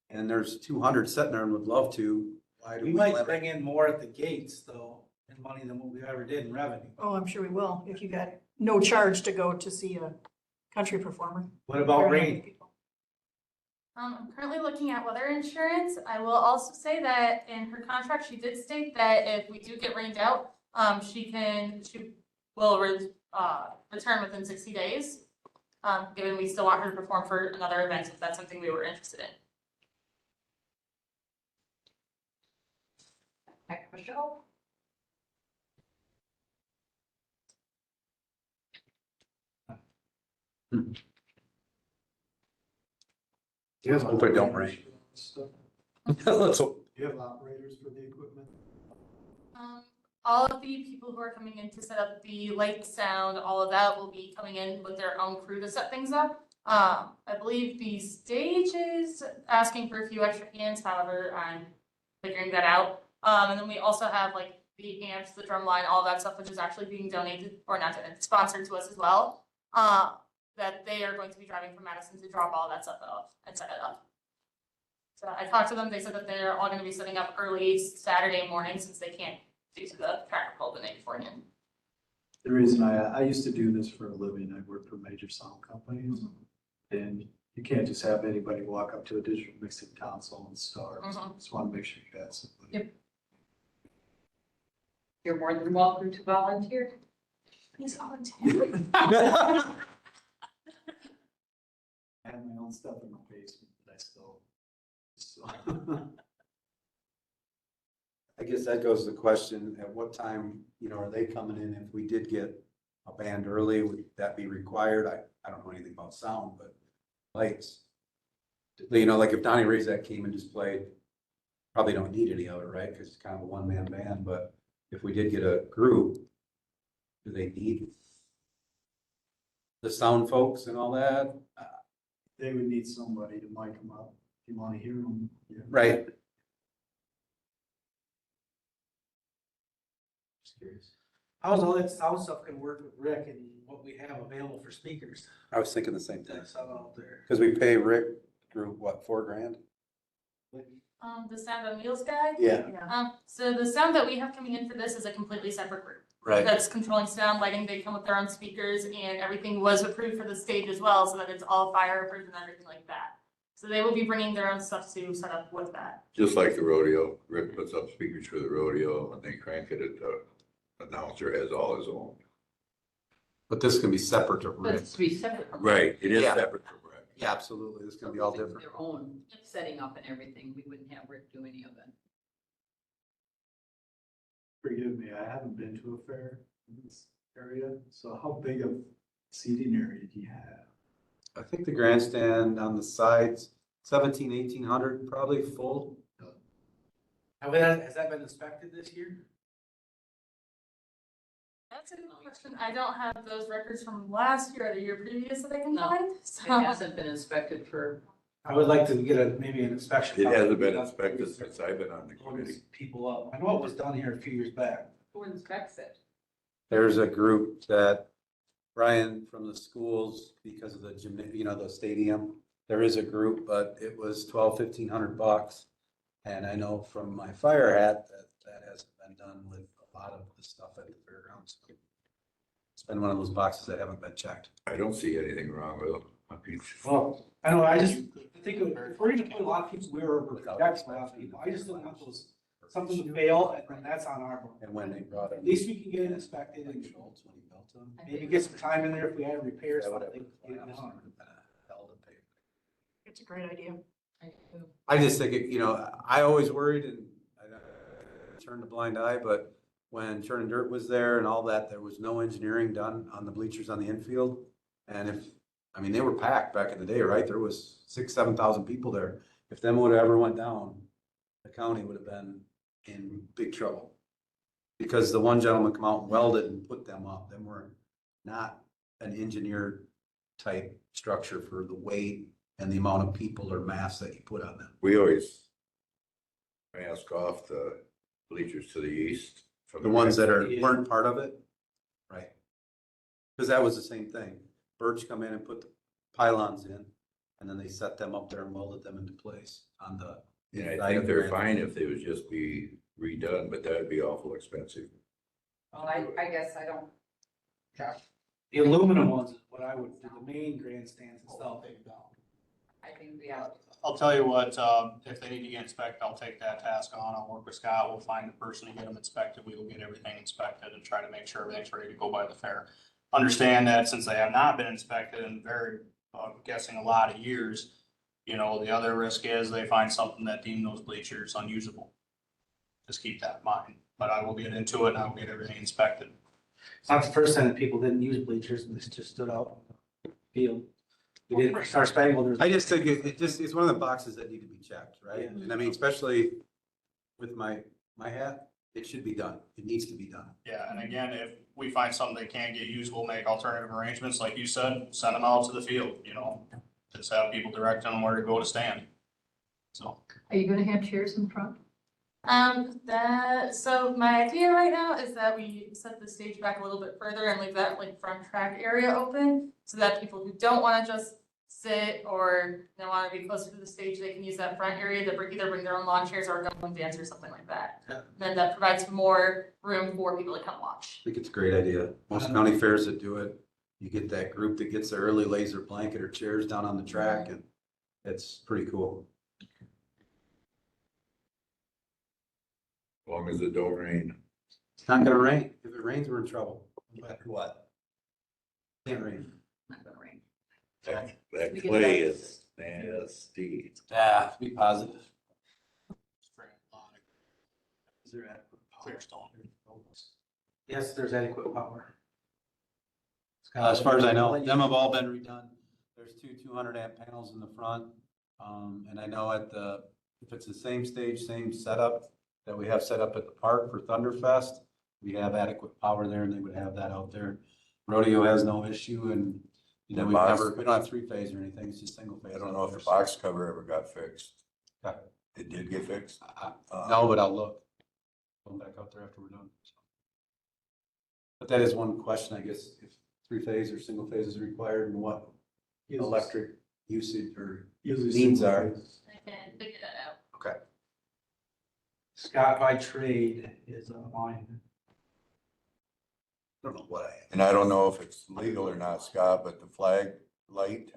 and there's 200 sitting there and would love to. Why do We we might limit? bring in more at the gates though, in money than what we ever did in revenue. Oh, I'm sure we will, if you got no charge to go to see a country performer. What about rain? I'm currently looking at weather insurance. I will also say that in her contract, she did state that if we do get rained out, she will return within 60 days. Given we still want her to perform for another event, if that's something we were interested in. Heck of a show. Let's hope it don't rain. Let's hope. Do you have operators for the equipment? All of the people who are coming in to set up the light, sound, all of that will be coming in with their own crew to set things up. I believe the stage is asking for a few extra hands, however, I'm figuring that out. And then we also have like the amps, the drum line, all that stuff, which is actually being donated, or not donated, sponsored to us as well. That they are going to be driving from Madison to drop all that stuff off and set it up. So I talked to them, they said that they're all gonna be setting up early Saturday morning since they can't due to the tractor pull the night beforehand. The reason I used to do this for a living, I worked for major sound companies. And you can't just have anybody walk up to a digital mixing console and start. Just want to make sure you got somebody. Yep. You're more than welcome to volunteer. Please volunteer. I have my own stuff in my basement that I still. So. I guess that goes to the question, at what time, you know, are they coming in? If we did get a band early, would that be required? I don't know anything about sound, but lights. You know, like if Donnie Razak came and just played, probably don't need any of it, right? Because it's kind of a one-man band, but if we did get a group, do they need the sound folks and all that. They would need somebody to mic them up. If you want to hear them. Right. Just curious. How's all that sound stuff gonna work with Rick and what we have available for speakers? I was thinking the same thing. That's out there. Cause we pay Rick Group, what, $4,000? The Sound on Wheels guy. Yeah. So the sound that we have coming in for this is a completely separate group. Right. That's controlling sound, lighting, they come with their own speakers, and everything was approved for the stage as well, so that it's all fire approved and everything like that. So they will be bringing their own stuff to set up with that. Just like the rodeo, Rick puts up speakers for the rodeo and they crank it at the announcer has all his own. But this can be separate to But Rick. it's to be separate from. Right, it is Yeah. separate from Rick. Yeah, absolutely. This can be all different. Their own setting up and everything. We wouldn't have Rick do any of it. Forgive me, I haven't been to a fair in this area, so how big of seating area do you have? I think the grandstand on the sides, 1,800 probably full. Has that been inspected this year? That's a good question. I don't have those records from last year or the year previous that I can No. find. It So hasn't been inspected for, I would like to get maybe an inspection. It hasn't been inspected since I've been on the Brings committee. people up. I know it was done here a few years back. who inspects it? There's a group that Brian from the schools, because of the gym, the stadium, there is a group, but it was $1,100-1,500. And I know from my fire hat that hasn't been done with a lot of the stuff at the fairgrounds. It's been one of those boxes that haven't been checked. I don't see anything wrong with them. I mean, Well, I know, I just think if we're gonna put a lot of people, we're protecting a lot of people. I just don't want those, something to fail and then that's on our board. And when they brought it. At least we can get it inspected and maybe get some time in there if we had to repair something. Get it done. It's a great idea. I just think I always worried and I turned a blind eye, but when Churn and Dirt was there and all that, there was no engineering done on the bleachers on the infield. And they were packed back in the day, right? There was 6,000-7,000 people there. If them would have ever went down, the county would have been in big trouble. Because the one gentleman come out and welded and put them up. Them were not an engineered type structure for the weight and the amount of people or mass that you put on them. we always mask off the bleachers to the east. From The ones that Yeah. weren't part of it, right? Because that was the same thing. Birch come in and put the pylons in, and then they set them up there and welded them into place on the. And I think they're fine if they would just be redone, but that'd be awful expensive. Well, I guess I don't. The aluminum ones is what I would, the main grandstands and stuff. I think we have. I'll tell you what, if they need to get inspected, I'll take that task on. I'll work with Scott. We'll find the person to get them inspected. We will get everything inspected and try to make sure everything's ready to go by the fair. Understand that since they have not been inspected in I'm guessing a lot of years, the other risk is they find something that deem those bleachers unusable. Just keep that in mind, but I will get into it and I will get everything inspected. It's not the first time that people didn't use bleachers and this just stood out in the field. We did it for Star Spangled. There's- I just think it's one of the boxes that need to be checked, right? Yeah. And especially with my hat, it should be done. It needs to be done. Yeah, and again, if we find something they can't get used, we'll make alternative arrangements, like you said, send them out to the field, just have people direct them where to go to stand. So, Are you gonna have chairs in front? So my idea right now is that we set the stage back a little bit further and leave that front track area open so that people who don't want to just sit or they want to be closer to the stage, they can use that front area to either bring their own lawn chairs or go and dance or something like that. Yeah. Then that provides more room for people to come watch. I think it's a great idea. Most county fairs that do it, you get that group that gets there early, lays their blanket or chairs down on the track, and it's pretty cool. As long as it don't rain. It's not gonna rain. If it rains, we're in trouble. But what? Can't rain. Not gonna rain. That We get clay that. is nasty. Be positive. Is there adequate power? clear stone. Yes, there's adequate power. As far as I know, them have all been redone. There's two 200 amp panels in the front. And I know if it's the same stage, same setup that we have set up at the park for Thunderfest, we have adequate power there and they would have that out there. Rodeo has no issue and And then The we box- never, we don't have three phase or anything, it's just single phase. I don't know if the box cover ever got fixed. Okay. It did get fixed? No, but I'll look. Going back out there after we're done. so. But that is one question, I guess, if three phase or single phase is required and what electric usage or Usually needs single are. phase. I can figure that out. Okay. Scott by trade is online. I don't know what I. And I don't know if it's legal or not, Scott, but the flag light.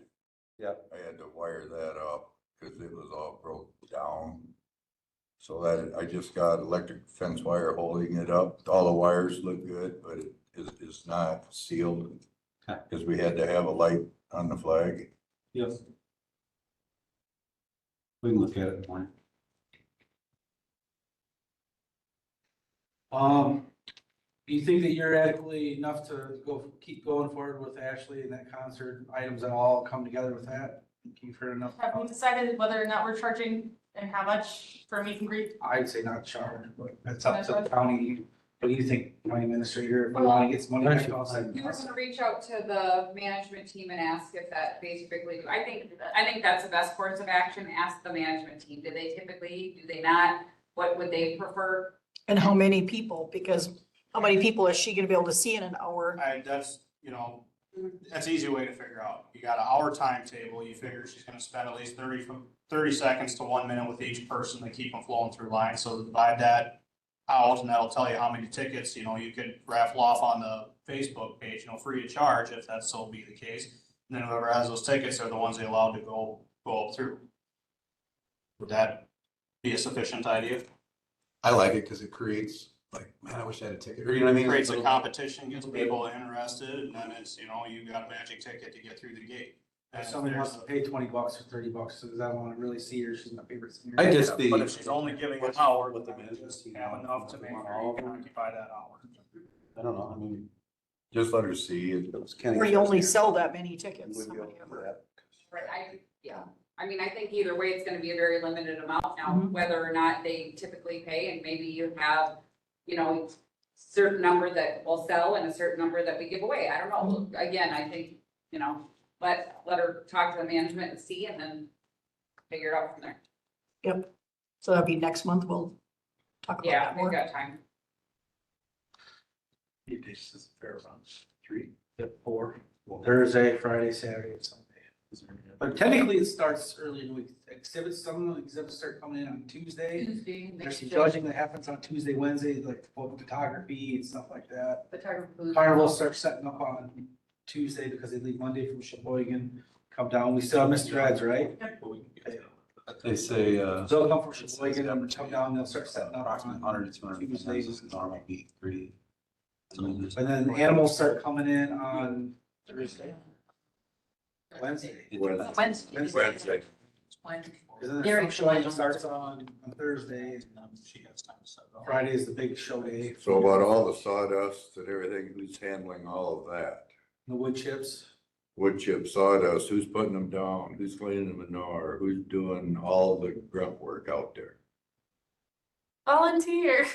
Yep. I had to wire that up because it was all broke down. So that, I just got electric fence wire holding it up. All the wires look good, but it is not sealed. Okay. Because we had to have a light on the flag. Yes. We can look at it more. Do you think that you're adequately enough to keep going forward with Ashley and that concert items that all come together with that? You've heard enough. Have we decided whether or not we're charging and how much for a meet and greet? I'd say not charged, but that's up to the county. What do you think, county administrator, if you want to get some money back off that? We were gonna reach out to the management team and ask if that basically, I think that's the best course of action, ask the management team, do they typically, do they not? What would they prefer? And how many people? Because how many people is she gonna be able to see in an hour? That's, that's an easy way to figure out. You got an hour timetable, you figure she's gonna spend at least 30 seconds to 1 minute with each person to keep them flowing through line, so divide that out, and that'll tell you how many tickets, you could raffle off on the Facebook page, free of charge, if that so be the case. And then whoever has those tickets are the ones they allowed to go up through. Would that be a sufficient idea? I like it because it creates like, man, I wish I had a ticket, or you know what I mean? Creates a Little- competition, gets people interested, and then it's, you got a magic ticket to get through the gate. And If if somebody wants there's to pay $20 or $30, because I want to really see her, she's my favorite singer. I just be. But if she's only giving an hour, With the then management team. have enough to make sure you can occupy that hour. I don't know, I mean. Just let her see it. it was Kenny. Or you only sell that many tickets, Wouldn't be able somebody to do ever. that. Right, I think either way, it's gonna be a very limited amount now, Mhm. whether or not they typically pay, and maybe you have, certain number that will sell and a certain number that we give away, I don't know. Again, I think, let her talk to the management and see, and then figure it out from there. So that'd be next month, we'll talk about Yeah, that we've more. got time. This is fair around 3. Yep, 4, Thursday, Friday, Saturday, and Sunday. But technically, it starts early in the week. Some exhibits start coming in on Tuesday. Tuesday, There's some judging that happens on Tuesday, Wednesday, like photography and stuff like that. photographer. Carnival starts setting up on Tuesday because they leave Monday from Sheboygan, come down. We still have Mr. Ed's, right? They say, So they'll come from Sheboygan and come down, they'll start setting up approximately on 100 to 200 Tuesdays. fences, normal meet, 3. And then animals start coming in on Thursday. Wednesday. Wednesday. Wednesday. And then Very the showing exciting. starts on Thursday. She has time to set it up. Friday is the big show day. So about all the sawdust and everything, who's handling all of that? The wood chips. Wood chip sawdust, who's putting them down? Who's cleaning the manure? Who's doing all the grunt work out there? Volunteer.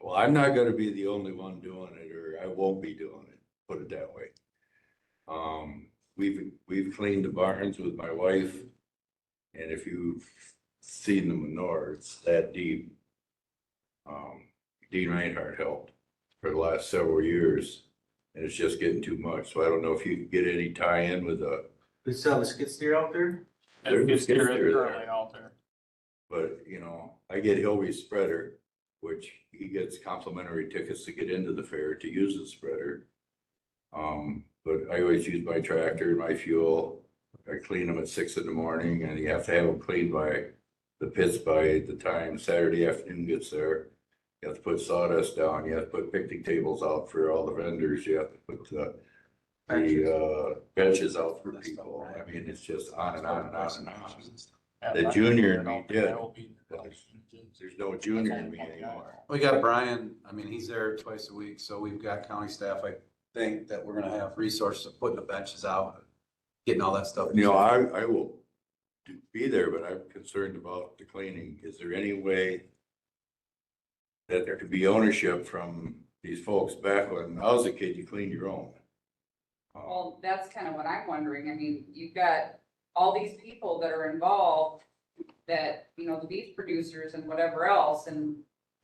Well, I'm not gonna be the only one doing it, or I won't be doing it, put it that way. We've cleaned the barns with my wife, and if you've seen the manure, it's that deep. Dean Reinhardt helped for the last several years, and it's just getting too much, so I don't know if you can get any tie-in with We still have a skid steer out there. And it's There's currently there. out there. but, I get Hilby's spreader, which he gets complimentary tickets to get into the fair to use the spreader. But I always use my tractor and my fuel. I clean them at 6 in the morning, and you have to have them cleaned by the pits by the time Saturday afternoon gets there. You have to put sawdust down, you have to put picnic tables out for all the vendors, you have to put the benches out for people. I mean, it's just on and on and on and on. The junior in me did. There's no junior in me anymore. We got Brian, I mean, he's there twice a week, so we've got county staff, I think that we're gonna have resources of putting the benches out, getting all that stuff. I will be there, but I'm concerned about the cleaning. Is there any way that there could be ownership from these folks? Back when I was a kid, you cleaned your own. Well, that's kind of what I'm wondering. I mean, you've got all these people that are involved that, you know, the beef producers and whatever else, and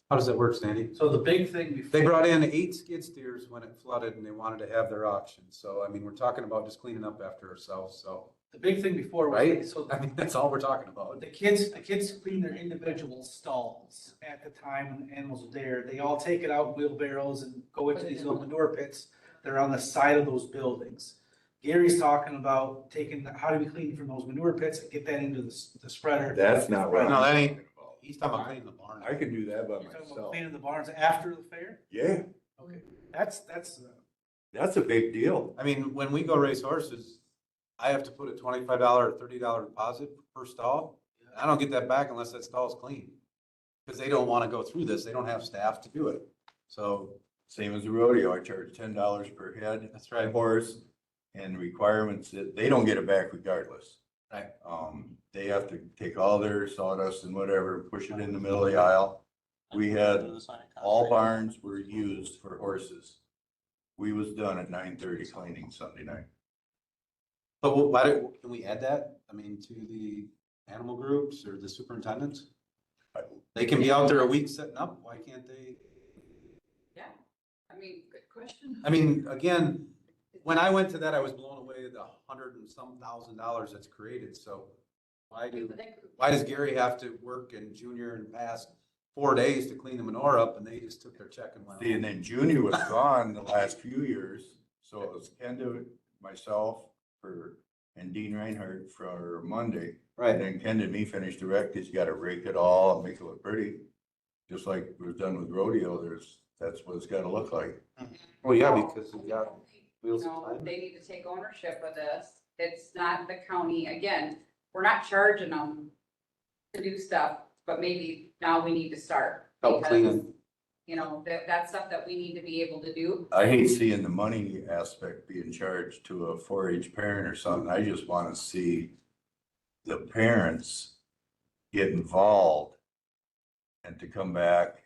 How does that work, Sandy? So the big thing before. They brought in 8 skid steers when it flooded and they wanted to have their auction. So, I mean, we're talking about just cleaning up after ourselves, so, The big thing before was, right? so I mean, that's all we're talking about. the kids clean their individual stalls at the time when the animals are there. They all take it out in wheelbarrows and go into these little manure pits. They're on the side of those buildings. Gary's talking about taking, how do we clean from those manure pits and get that into the spreader? That's not what I'm No, that ain't- talking about. He's talking about cleaning the barn. I could do that by You're talking about myself. cleaning the barns after the fair? Yeah, Okay, that's, that's a big deal. I mean, when we go race horses, I have to put a $25 or $30 deposit per stall. I don't get that back unless that stall is clean. Because they don't want to go through this. They don't have staff to do it. So, Same as the rodeo, I charge $10 per head. that's right. Horse, and requirements that they don't get it back regardless. Right. They have to take all their sawdust and whatever, push it in the middle of the aisle. We had, all barns were used for horses. We was done at 9:30 cleaning Sunday night. But can we add that? I mean, to the animal groups or the superintendents? They can be out there a week setting up. Why can't they? yeah, I mean, Good question. I mean, again, when I went to that, I was blown away at the $100 and some $1,000 that's created. So why does Gary have to work in Junior and past 4 days to clean the manure up and they just took their check and went See, and home? then Junior was gone the last few years, so it was Kenda, myself, and Dean Reinhardt for Monday. And Right. then Ken and me finished the wreck, cause you gotta rake it all and make it look pretty. Just like it was done with rodeo, that's what it's gotta look like. Well, yeah, because we got you wheels of know, time. they need to take ownership of this. It's not the county, again, we're not charging them to do stuff, but maybe now we need to start. Help because, cleaning. You know, that's stuff that we need to be able to do. I hate seeing the money aspect being charged to a 4-H parent or something. I just wanna see the parents get involved and to come back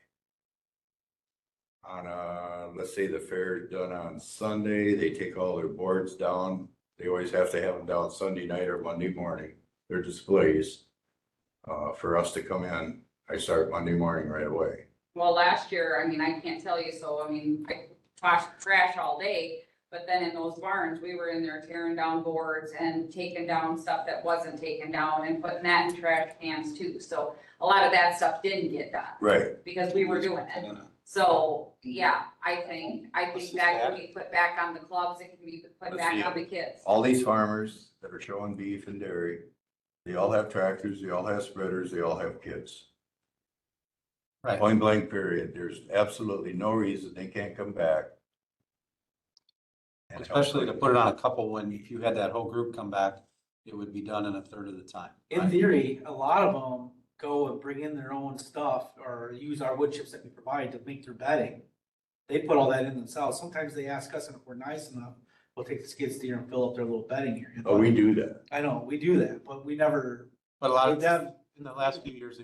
on let's say the fair is done on Sunday, they take all their boards down. They always have to have them down Sunday night or Monday morning, their displays. For us to come in, I start Monday morning right away. Well, last year, I mean, I can't tell you, so, I mean, I tossed trash all day, but then in those barns, we were in there tearing down boards and taking down stuff that wasn't taken down and putting that in trash cans too. So a lot of that stuff didn't get done Right. because we were doing it. So, yeah, I think that can be put back on the clubs, it can be put Let's back see. on the kids. All these farmers that are showing beef and dairy, they all have tractors, they all have spreaders, they all have kids. Right. Point blank period. There's absolutely no reason they can't come back. and help. Especially to put it on a couple when if you had that whole group come back, it would be done in a third of the time. in right? theory, a lot of them go and bring in their own stuff or use our wood chips that we provide to make their bedding. They put all that in themselves. Sometimes they ask us, and if we're nice enough, we'll take the skid steer and fill up their little bedding area. Oh, we do that. I know, we do that, but we never, But a lot of With them- them, in the last few years,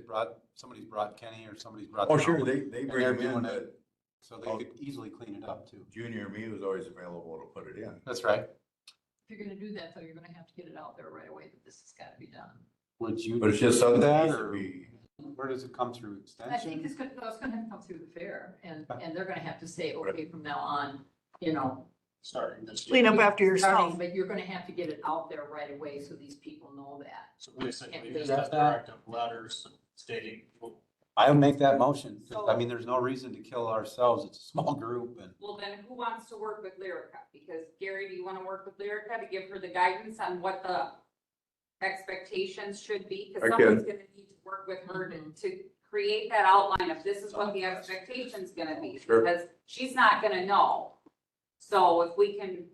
somebody's brought Kenny or somebody's brought. Oh, their sure, own, they and bring they're them in, doing but it, so they could easily clean it up too. Junior and me was always available to put it in. That's right. If you're gonna do that, though, you're gonna have to get it out there right away that this has gotta be done. Would you? But it's just do something that that needs to or be, where does it come through I think extension? it's gonna have to come through the fair, and they're gonna have to say, okay, from now on, you know, Starting this. Clean up after starting, yourself. but you're gonna have to get it out there right away so these people know that. So basically, Can't just do have directive letters stating, I'll make that motion. 'Cause, I mean, there's no reason to kill ourselves. It's a small group and. Well, then who wants to work with Lyrica? Because Gary, do you wanna work with Lyrica to give her the guidance on what the expectations should be? Cause I someone's gonna need to work with her to create that outline of this is what the expectation's gonna be. Sure. Because she's not gonna know. So if we can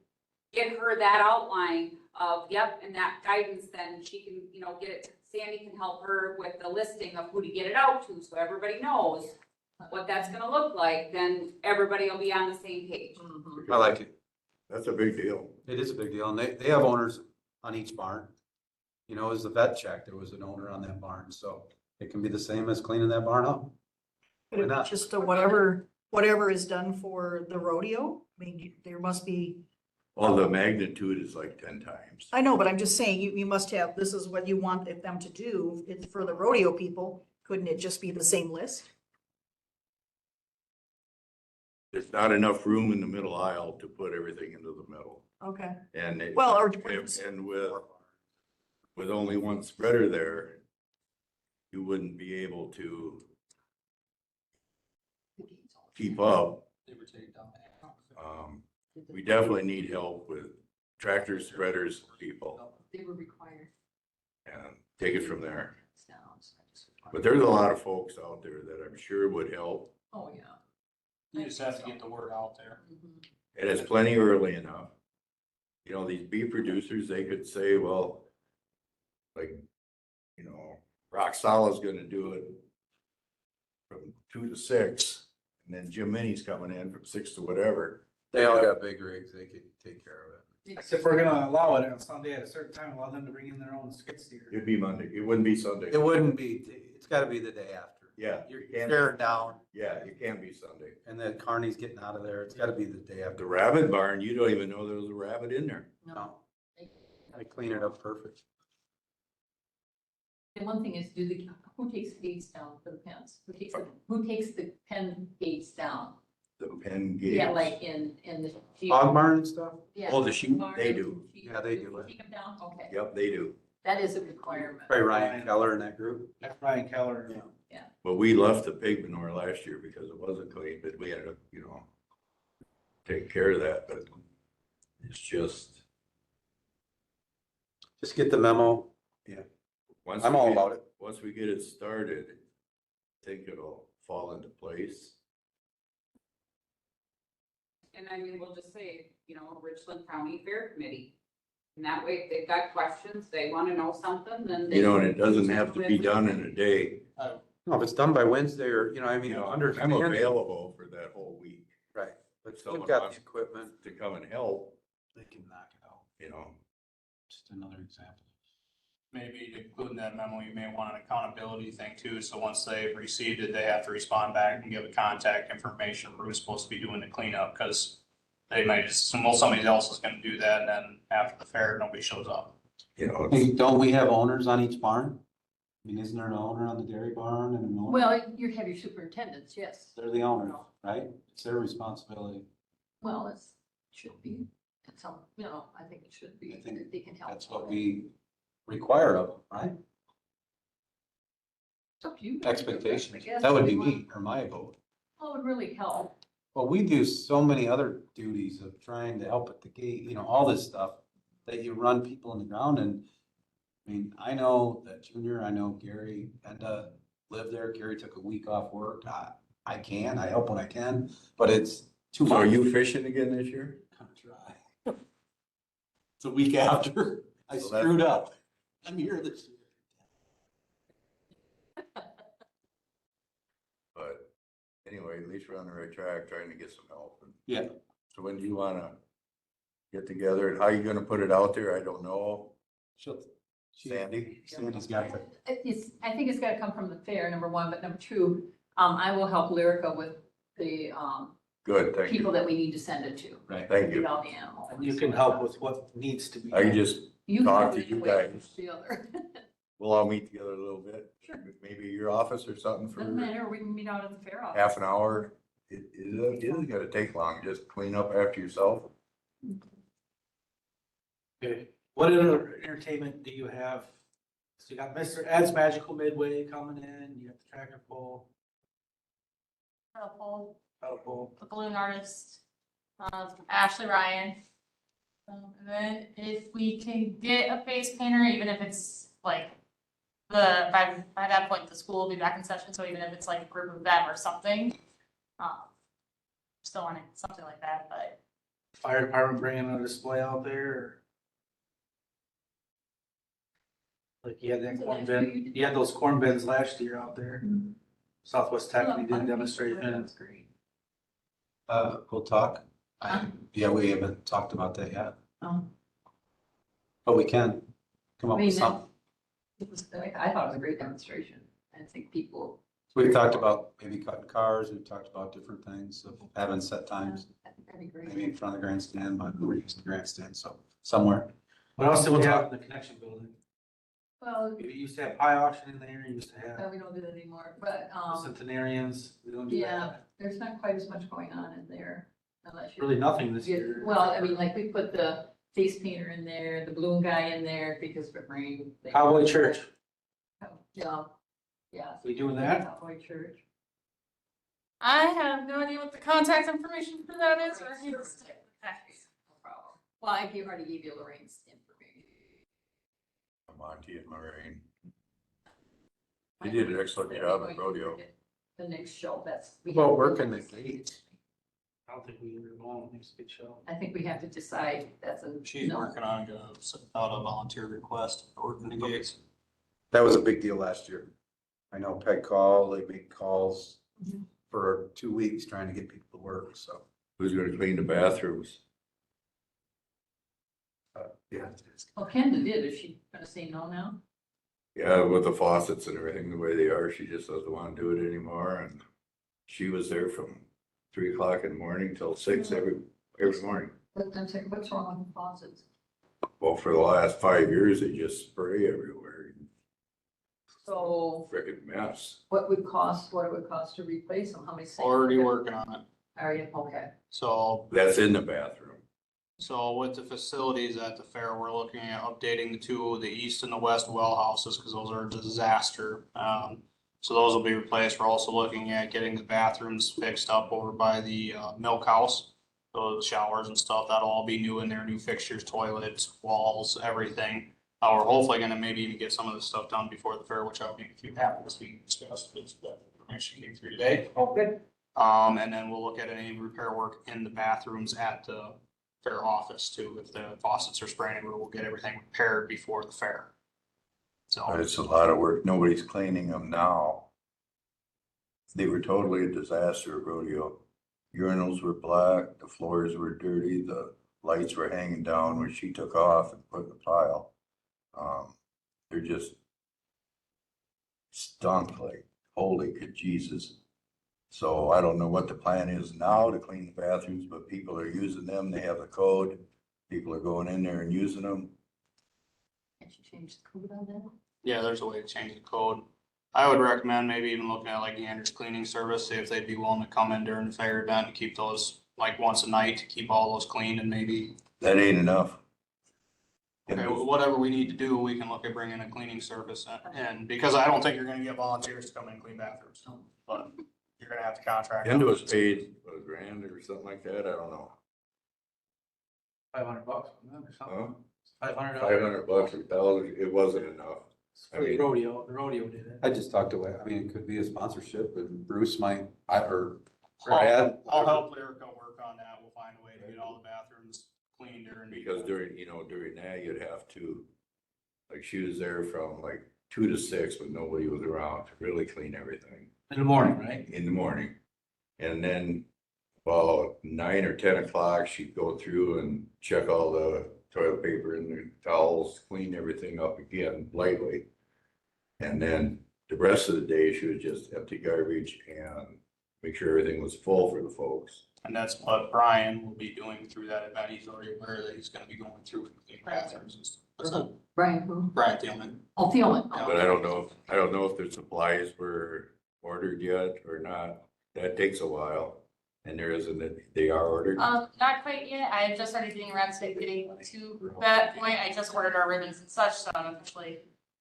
get her that outline of, yep, and that guidance, then she can, you know, get it, Sandy can help her with the listing of who to get it out to, so everybody knows what that's gonna look like, then everybody will be on the same page. Mhm. I like it. that's a big deal. It is a big deal. And they have owners on each barn. You know, as the vet check, there was an owner on that barn, so it can be the same as cleaning that barn up. But if Why not? it's just whatever is done for the rodeo, I mean, there must be Well, the magnitude is like 10 times. I know, but I'm just saying, you must have, this is what you want them to do. It's for the rodeo people. Couldn't it just be the same list? There's not enough room in the middle aisle to put everything into the middle. Okay. And Well, or and with only one spreader there, you wouldn't be able to keep up. We definitely need help with tractor spreaders, people, They were required. and take it from there. But there's a lot of folks out there that I'm sure would help, Oh, yeah. You just have to get the word out there. and it's plenty early enough. You know, these beef producers, they could say, well, like, you know, Rock Solid's gonna do it from 2 to 6, and then Jim Minnie's coming in from 6 to whatever. They all got big rigs, they could take care of it. If we're gonna allow it on Sunday at a certain time, allow them to bring in their own skid steer. It'd be Monday, it wouldn't be Sunday. It wouldn't be, it's gotta be the day after. Yeah, You're you can't, tearing down, yeah, it can't be Sunday. and then Carney's getting out of there, it's gotta be the day The after. rabbit barn, you don't even know there was a rabbit in there. No, I clean it up perfect. And one thing is, who takes the gates down for the pens? Who takes the pen gates down? The pen gate. Yeah, like in the. Hog barn and stuff? Yeah. Oh, the sheep, they do. Yeah, they do it. Take them down, okay. Yep, they do. That is a requirement. Probably Ryan Keller in that group. That's Brian Keller. Yeah. But we left the pig manure last year because it wasn't clean, but we had to, you know, take care of that, but it's just. Just get the memo. Once I'm we all get- about it. Once we get it started, I think it'll fall into place. And I mean, we'll just say, Richland County Fair Committee. And that way, if they've got questions, they want to know something, then they. You know, and it doesn't have to be done in a day. No, if it's done by Wednesday or, I You mean, know, I'm understand. available for that whole week. Right, but Someone you've got wants the equipment. to come and help, They can knock it out. you know. Just another example. Maybe to include in that memo, you may want an accountability thing too, so once they've received it, they have to respond back and give a contact information for who's supposed to be doing the cleanup, because they might just assume, well, somebody else is gonna do that, and then after the fair, nobody shows up. You know, Hey, don't we have owners on each barn? I mean, isn't there an owner on the dairy barn and an owner? Well, you have your superintendents, yes. They're the owners, right? It's their responsibility. Well, should be, it's some, I think it should be, I think they can help. That's what we require of them, right? It's up to you. Expectations. I guess, That would if be you want- me or my vote. Well, it would really help. Well, we do so many other duties of trying to help at the gate, all this stuff that you run people in the ground and, I mean, I know that Junior, I know Gary and, live there. Gary took a week off work. I help when I can, but it's too so are much. you fishing again this year? Gonna try. It's a week after I So that's- screwed up. I'm here this year. But anyway, at least we're on the right track, trying to get some help. And Yeah. so when do you wanna get together, and how you gonna put it out there? I don't know. Sandy? Sandy's got the, I think it's gotta come from the fair, number one, but number two, I will help Lyrica with the, Good, thank people you. that we need to send it to. right. Thank you. Get all the animals. And you can help with what needs to be. I can just, You talk can to do you it one way or guys. The other. we'll all meet together a little bit. Sure. Maybe your office or something for Doesn't matter, we can meet out at the fair office. half an hour. It isn't gonna take long, just clean up after yourself. Okay. What other entertainment do you have? So you got Mr. Ed's Magical Midway coming in, you got the tractor pull, Purple, pedal pull. the balloon artist, Ashley Ryan. And then if we can get a face painter, even if it's like by that point, the school will be back in session, so even if it's like a group of them or something. Still want something like that, but Fire department bringing a display out there. Or like you had that corn bin, you had those corn bins last year out there. Southwest Tech, we did a demonstration. That's great. We'll talk. Yeah, we haven't talked about that yet, Oh. but we can come up I mean, with something. I thought it was a great demonstration. I think people. We've talked about maybe cutting cars, we've talked about different things, of having set times. I that'd be great. maybe in front of the grandstand, but we're using the grandstand, so somewhere. What else do we have in the connection building? Well, We used to have pie auction in there, used to have we don't do that anymore, but, centenarians, we don't do yeah, that. there's not quite as much going on in there unless you. Really nothing this year. Well, I mean, like we put the face painter in there, the balloon guy in there because of rain. Cowboy church, Yeah, yeah. we doing that? Cowboy church. I have no idea what the contact information for that is, or he just. No problem. Well, I already gave you Lorraine's information. Monty and Lorraine. They did an excellent job at rodeo. The next show, that's. About working the gates. I don't think we were going next big show. I think we have to decide that's a. She's no. working on out a volunteer request, working the gates. That was a big deal last year. I know Peg called, they made calls for 2 weeks trying to get people to work, so. Who's gonna clean the bathrooms? Yeah. Well, Kendra did, is she gonna say no now? Yeah, with the faucets and everything the way they are, she just doesn't want to do it anymore, and she was there from 3 o'clock in the morning till 6 every morning. But I'm saying, what's wrong with the faucets? Well, for the last 5 years, they just spray everywhere. So Frickin' mess. what it would cost to replace them? How many? sinks? Already working on it. Are you, okay. So That's in the bathroom. So with the facilities at the fair, we're looking at updating the east and the west well houses, because those are a disaster. So those will be replaced. We're also looking at getting the bathrooms fixed up over by the milk house. Those showers and stuff, that'll all be new in there, new fixtures, toilets, walls, everything. We're hopefully gonna maybe even get some of this stuff done before the fair, which I'll be, if you have this, we can discuss this, that information came through today. Oh, good. And then we'll look at any repair work in the bathrooms at the fair office too. If the faucets are spraying, we'll get everything repaired before the fair. So, It's a lot of work. Nobody's cleaning them now. They were totally a disaster at rodeo. Urinals were black, the floors were dirty, the lights were hanging down when she took off and put in the pile. They're just stunk like, holy good Jesus. So I don't know what the plan is now to clean the bathrooms, but people are using them. They have the code. People are going in there and using them. Can't you change the code on that? yeah, there's a way to change the code. I would recommend maybe even looking at like the Andrews Cleaning Service, see if they'd be willing to come in during the fair event and keep those like once a night to keep all those clean, and maybe, That ain't enough. okay, whatever we need to do, we can look at bringing a cleaning service in, because I don't think you're gonna get volunteers to come in and clean bathrooms, but you're gonna have to contract. Endo was paid $1,000 or something like that. I don't know. $500 or something. Huh? $500. $500 or $1,000, it wasn't enough. I For the mean, rodeo did it. I just talked to, I mean, it could be a sponsorship and Bruce might, or Brad. I'll help Lyrica work on that. We'll find a way to get all the bathrooms cleaned during. because during that, you'd have to, like, she was there from like 2 to 6 when nobody was around to really clean everything In the morning, right? in the morning. And then, well, 9 or 10 o'clock, she'd go through and check all the toilet paper and the towels, clean everything up again lightly. And then the rest of the day, she would just empty garbage and make sure everything was full for the folks. And that's what Brian will be doing through that event. He's already aware that he's gonna be going through the bathrooms and stuff. What's that? Brian, who? Brian Thielman. Oh, Thielen. But I don't know if the supplies were ordered yet or not. That takes a while. And there isn't, they are ordered. Not quite yet. I just started getting around to getting to that point. I just ordered our ribbons and such, so I'm officially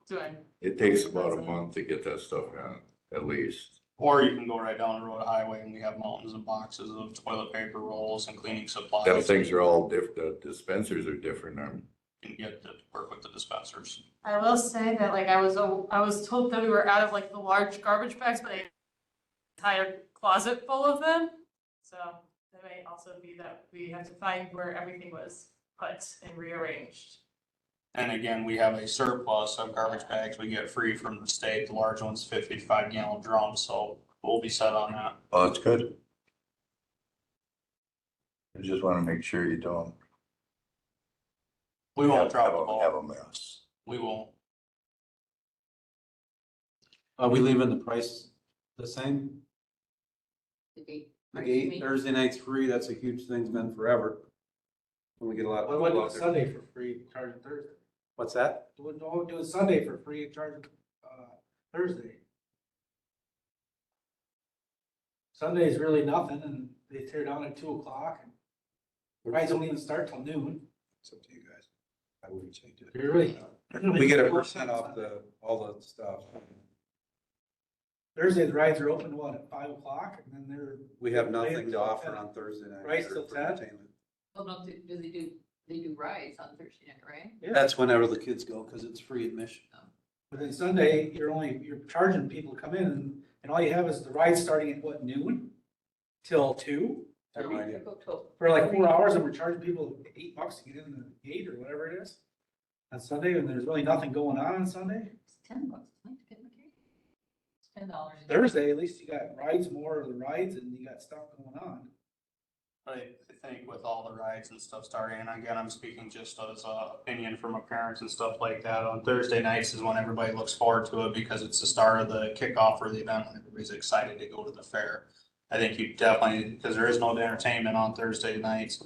doing. It takes about a month to get that stuff done, at least. Or you can go right down the road highway and we have mountains and boxes of toilet paper rolls and cleaning supplies. Them things are all different, the dispensers are different. You can get to work with the dispensers. I will say that like I was told that we were out of like the large garbage bags, but I had an entire closet full of them. So that may also be that we have to find where everything was put and rearranged. And again, we have a surplus of garbage bags we get free from the state, the large ones, 55-gallon drums, so we'll be set on that. Oh, that's good. I just want to make sure you don't. We won't drop have the a- ball. Have a mess. We won't. Are we leaving the price the same? To be The gate, Thursday night's free, that's a huge thing, it's been forever. And we get a lot of What people about out there. Sunday for free, charging Thursday? What's that? Do it Sunday for free, charging, Thursday. Sunday is really nothing, and they tear down at 2 o'clock, and rides don't even start till noon. It's up to you guys. I wouldn't change it. You're really. We get a percent off all the stuff. Thursday, the rides are open, what, at 5 o'clock, and then they're. We have nothing to offer on Thursday night. Rides till 10? Entertainment. Well, no, do they do rides on Thursday night, right? That's whenever the kids go, cause it's free admission. But then Sunday, you're charging people to come in, and all you have is the ride starting at what, noon? Till 2? I have no idea. Go till For like 4 hours, and we're charging people $8 to get in the gate or whatever it is. On Sunday, and there's really nothing going on Sunday. It's $10 isn't it, to get in the gate? It's $10. Thursday, at least you got rides, more of the rides, and you got stuff going on. I think with all the rides and stuff starting, and again, I'm speaking just as a opinion from a parents and stuff like that, on Thursday nights is when everybody looks forward to it because it's the start of the kickoff for the event when everybody's excited to go to the fair. I think you definitely, because there is no entertainment on Thursday nights,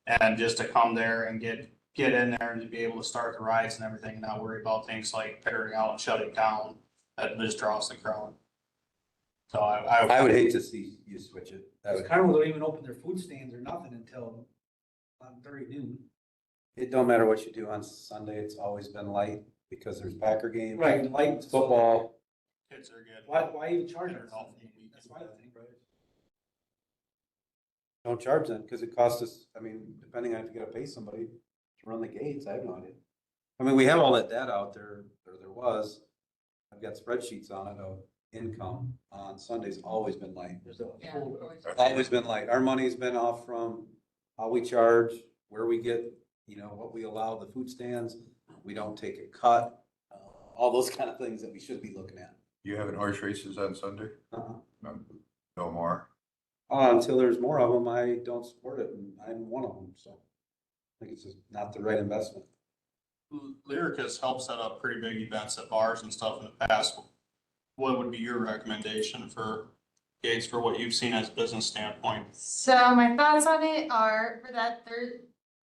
and just to come there and get in there and to be able to start the rides and everything, and not worry about things like pairing out and shutting down, that just draws the crowd. So I would hate to see you switch it. That Because would- Carnival don't even open their food stands or nothing until 11:30 noon. It don't matter what you do on Sunday, it's always been light because there's Packer games. Right, light. Football. kids are good. Why even charge They're it? healthy. That's my thing, right? Don't charge them, because it costs us, I mean, depending on if you gotta pay somebody to run the gates, I have no idea. I mean, we have all that data out there, or there was. I've got spreadsheets on it of income on Sundays, always been light. There's a Yeah, full- always. Always been light. Our money's been off from how we charge, where we get, what we allow the food stands. We don't take a cut, all those kind of things that we should be looking at. You having horse races on Sunday? No more? Until there's more of them, I don't support it, and I'm one of them, so. I think it's just not the right investment. Lyric has helped set up pretty big events at bars and stuff in the past. What would be your recommendation for gates for what you've seen as a business standpoint? So my thoughts on it are for that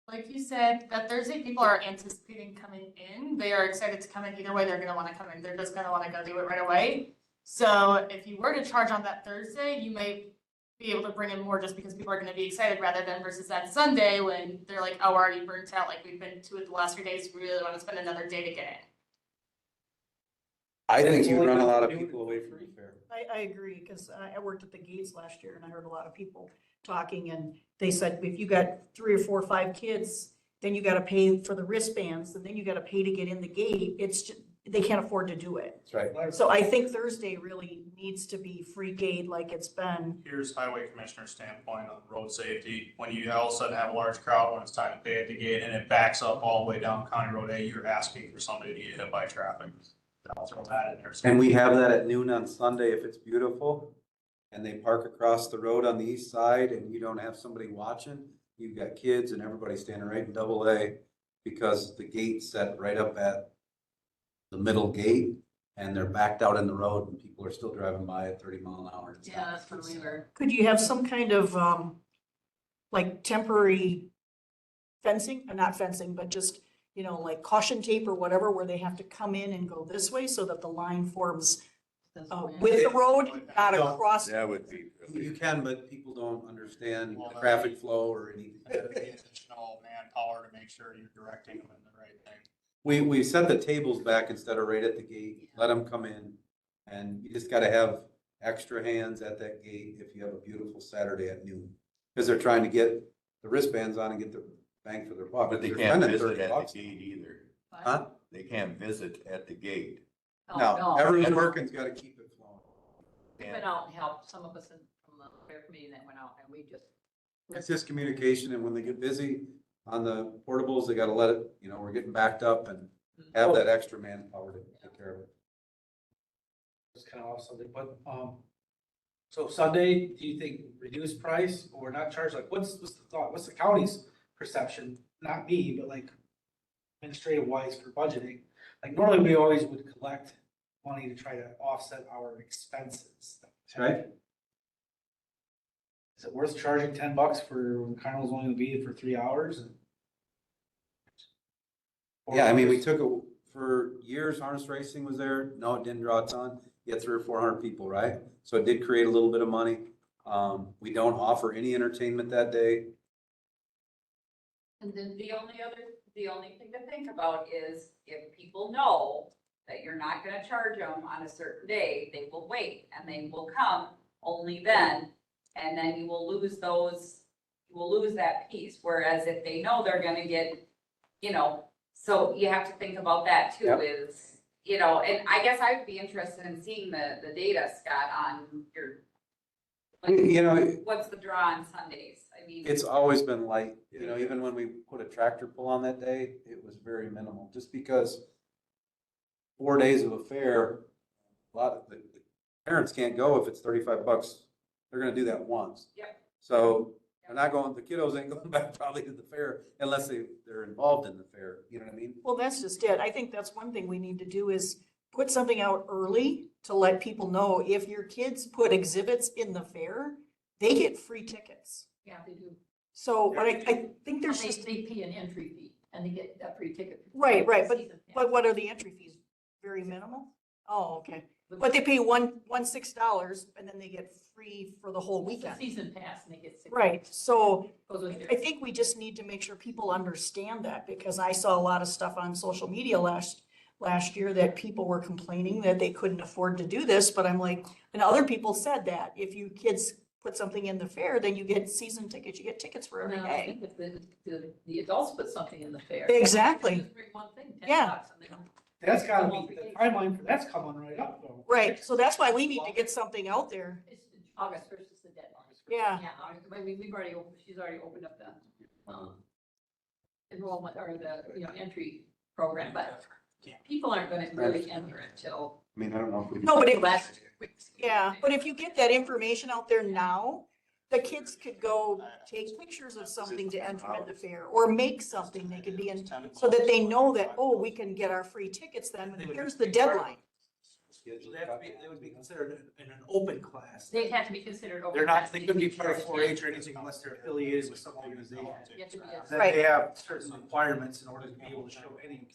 like you said, that Thursday people are anticipating coming in. They are excited to come in either way. They're gonna wanna come in. They're just gonna wanna go do it right away. So if you were to charge on that Thursday, you may be able to bring in more just because people are gonna be excited rather than versus that Sunday when they're like, oh, we're already burnt out. Like we've been to it the last 3 days. We really wanna spend another day to get in. I think you run a lot of people away from the fair. I agree, because I worked at the gates last year and I heard a lot of people talking and they said, if you got 3 or 4 or 5 kids, then you gotta pay for the wristbands and then you gotta pay to get in the gate. It's just, they can't afford to do it. That's right. So I think Thursday really needs to be free gate like it's been. Here's highway commissioner's standpoint on road safety. When you all of a sudden have a large crowd when it's time to pay at the gate and it backs up all the way down County Road A, you're asking for somebody to get hit by traffic. I'll throw that in there. And we have that at noon on Sunday if it's beautiful. And they park across the road on the east side and you don't have somebody watching. You've got kids and everybody standing right in double A because the gate's set right up at the middle gate and they're backed out in the road and people are still driving by at 30 mile an hour. It's Yeah, not- that's when we were. Could you have some kind of, like temporary fencing, not fencing, but just, like caution tape or whatever, where they have to come in and go this way so that the line forms with the road, not across. That would be You really, can, but people don't understand Well, the traffic flow or anything. Additional manpower to make sure you're directing them in the right thing. We set the tables back instead of right at the gate, let them come in. And you just gotta have extra hands at that gate if you have a beautiful Saturday at noon. Cause they're trying to get the wristbands on and get the bang for their buck. but they They're can't spending visit 30 at bucks. the gate either. Huh? They can't visit at the gate. Oh, No, everyone's working's gotta keep it flowing. We went out and helped some of us from the fair committee that went out and we just. It's just communication and when they get busy on the portables, they gotta let it, we're getting backed up and have that extra manpower to take care of it. It's kind of off something, but, so Sunday, do you think reduce price or not charge? Like, what's the thought? What's the county's perception? Not me, but like administrative wise for budgeting. Like normally we always would collect money to try to offset our expenses. Right. is it worth charging $10 for, carnival's only gonna be for 3 hours? Yeah, I mean, we took it for years, harness racing was there. No, it didn't draw a ton. You had 300 or 400 people, right? So it did create a little bit of money. We don't offer any entertainment that day. And then the only thing to think about is if people know that you're not gonna charge them on a certain day, they will wait and they will come only then. And then you will lose that piece. Whereas if they know they're gonna get, so you have to think about that too, Yep. is, and I guess I'd be interested in seeing the data, Scott, on your, what's the draw on Sundays? I mean. It's always been light, even when we put a tractor pull on that day, it was very minimal, just because 4 days of a fair, a lot of the parents can't go if it's $35. They're gonna do that once. Yep. So they're not going, the kiddos ain't going back probably to the fair unless they're involved in the fair, you know what I mean? Well, that's just it. I think that's one thing we need to do is put something out early to let people know if your kids put exhibits in the fair, they get free tickets. Yeah, they do. So, but I think there's They just, pay an entry fee and they get a free ticket. right, but Season pass. what are the entry fees? Very minimal? Oh, okay. But they pay $6 and then they get free for the whole It's a weekend. season pass and they get six. Right, so Goes with their- I think we just need to make sure people understand that, because I saw a lot of stuff on social media last year that people were complaining that they couldn't afford to do this, but I'm like, and other people said that if you kids put something in the fair, then you get season tickets, you get tickets for every Now, I day. think if the adults put something in the fair. Exactly. Just bring one thing, Yeah. $10, and they don't- That's gotta be, the timeline for that's coming right up though. Right, so that's why we need to get something out there. It's August first is the deadline. Yeah. Yeah, I mean, she's already opened up the, enrollment or the, entry program, but people aren't gonna really enter until. I mean, I don't know if we. No, but last week. Yeah, but if you get that information out there now, the kids could go take pictures of something to enter in the fair, or make something they could be in, so that they know that, oh, we can get our free tickets then, and here's the deadline. So they would be considered in an open class. They'd have to be considered. They're not, they couldn't be part of 4-H or anything unless they're affiliated with some organization. You have to be a- Then Right. they have certain requirements in order to be able to show any.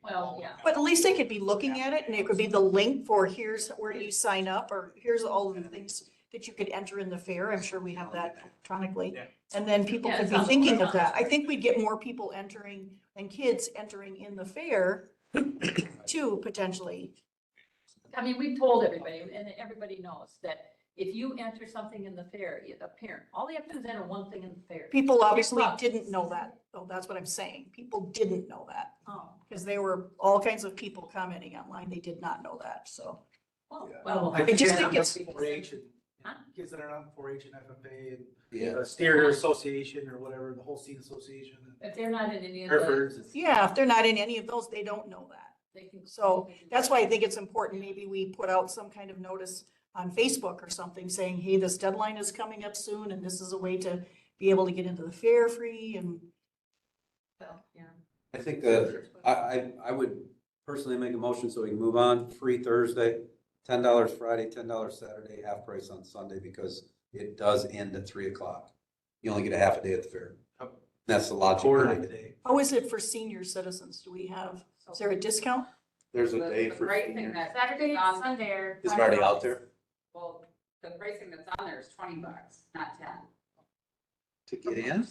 Well, yeah. But at least they could be looking at it, and it could be the link for here's where you sign up, or here's all of the things that you could enter in the fair. I'm sure we have that electronically. Yeah. And then people Yeah, could it's be on the thinking of website. that. I think we'd get more people entering and kids entering in the fair too, potentially. I mean, we've told everybody, and everybody knows that if you enter something in the fair, a parent, all they have to do is enter one thing in the fair. People obviously $10. didn't know that, though. That's what I'm saying. People didn't know that. Oh, Because there were all kinds of people commenting online. They did not know that, so. well. I just think it's- 4-H and Huh? kids that are on 4-H and FFA and Yeah. the Steer Association or whatever, the whole scene association. If they're not in any of Hereford's. the. Yeah, if they're not in any of those, they don't know that. They can. So that's why I think it's important, maybe we put out some kind of notice on Facebook or something saying, hey, this deadline is coming up soon and this is a way to be able to get into the fair free and. Well, yeah. I think that, I would personally make a motion so we can move on. Free Thursday, $10 Friday, $10 Saturday, half price on Sunday, because it does end at 3 o'clock. You only get a half a day at the fair. That's the logic Quarter behind of the it. day. How is it for senior citizens? Do we have, is there a discount? There's a The- day the for pricing seniors. that- Saturday, on- Sunday are. It's already out there Well, the pricing that's on there is $20, not 10. to get in?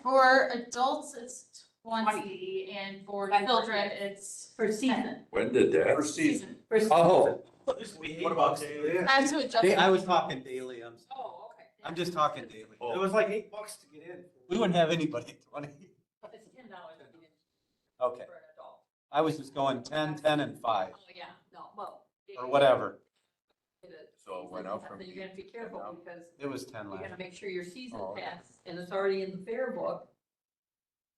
For adults, it's 20, and for And for children, kids. it's For season. When did that? For season. For season. Oh, What about? I have to adjust. I was talking daily. Oh, okay. I'm just talking daily. It was like $8 to get in. We wouldn't have anybody at 20. It's $10 Okay. for an adult. I was just going 10, 10 and 5 Oh, yeah, no, well. or whatever. So it went up from Then you're gonna be careful because It was 10 you last. gotta make sure your season Oh, okay. pass, and it's already in the fair book.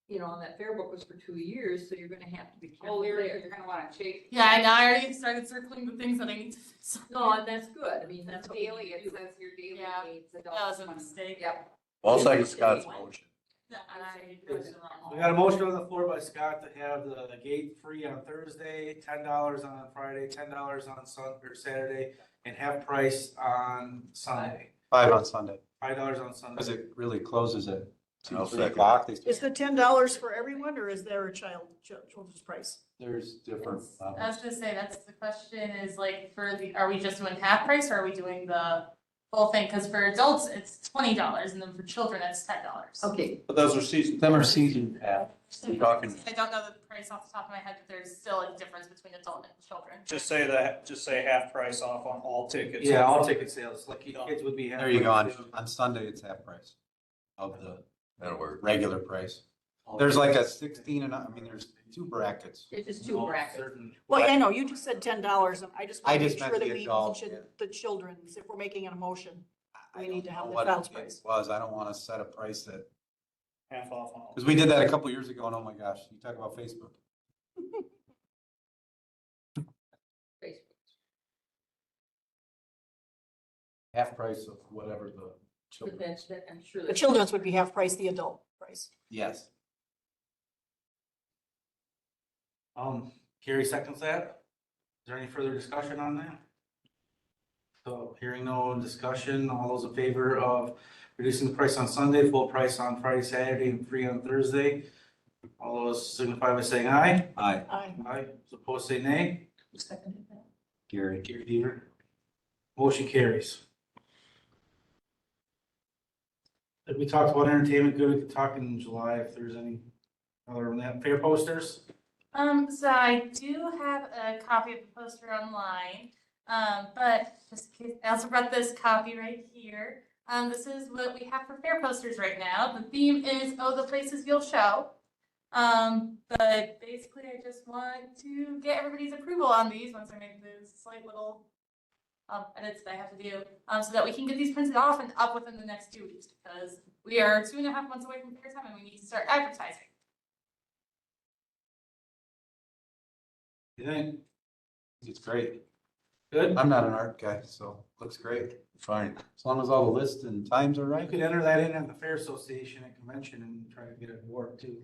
And that fair book was for 2 years, so you're gonna have to be Oh, careful you're there. gonna wanna check. Yeah, I know, I already started circling the things that I need to fix. No, and that's good, I mean, that's what we Daily, need it to do. says your daily Yeah, rates, that adults. was a 20. mistake. Yep. I'll second Scott's motion. I did it wrong. We got a motion on the floor by Scott to have the gate free on Thursday, $10 on Friday, $10 on Saturday, and half price on Sunday. 5 on Sunday. $5 on Cause Sunday. it really closes at I'll 2, 3 second. o'clock. Is the $10 for everyone, or is there a children's price? There's different. I was gonna say, that's the question is like, are we just doing half price or are we doing the full thing? Cause for adults, it's $20 and then for children, it's $10. Okay, But those are season. Them are season pass. We're talking, I don't know the price off the top of my head, but there's still a difference between adult and children. Just say half price off on all tickets. Yeah, all ticket sales, like kids would be. There you go. On Sunday, it's half price of the that'll work. regular price. There's like a 16 and, there's 2 brackets. it's just two brackets. Well, I know, you just said $10, and I just I want to just make sure meant that the we adult, mention the children's, if we're making an emotion. I We need to don't have know the what child's it price. was. I don't want to set a price that, Half off on all. because we did that a couple years ago and oh my gosh, you talk about Facebook. Half price of whatever the But children. that's, that, I'm sure. The that- children's would be half price, the adult price. Yes. Carrie seconds that. Is there any further discussion on that? So hearing no discussion, all those in favor of reducing the price on Sunday, full price on Friday, Saturday, and free on Thursday? All those signify by saying aye. Aye. Aye. Aye. Those opposed say nay. Who seconded that? Gary. Gary Deaver. Motion carries. If we talked about entertainment, good, we could talk in July if there's any other than that. Fair posters? So I do have a copy of the poster online, but just in case, I also brought this copy right here. This is what we have for fair posters right now. The theme is, oh, the places you'll show. But basically I just want to get everybody's approval on these once I make those slight little edits that I have to do, so that we can get these printed off and up within the next 2 weeks, because we are 2.5 months away from fair time and we need to start advertising. You think? It's great. Good. I'm not an art guy, so looks great. Fine. As long as all the lists and times are You right. could enter that in at the Fair Association and convention and try to get it to work too.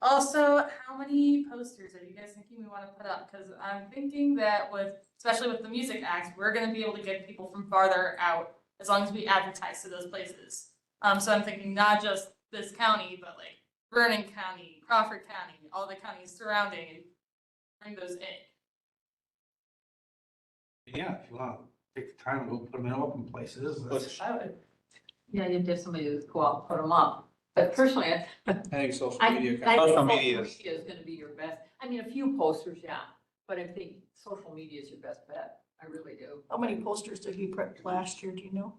Also, how many posters are you guys thinking we want to put up? Because I'm thinking that especially with the music acts, we're gonna be able to get people from farther out as long as we advertise to those places. So I'm thinking not just this county, but like Vernon County, Crawford County, all the counties surrounding, and bring those in. Yeah, if you want to take the time, we'll put them in open places. That's- I would. Yeah, you'd have somebody to go out and put them up. But personally, I think social I media. think Social social media media is- is gonna be your best. I mean, a few posters, yeah, but I think social media is your best bet. I really do. How many posters did we print last year, do you know?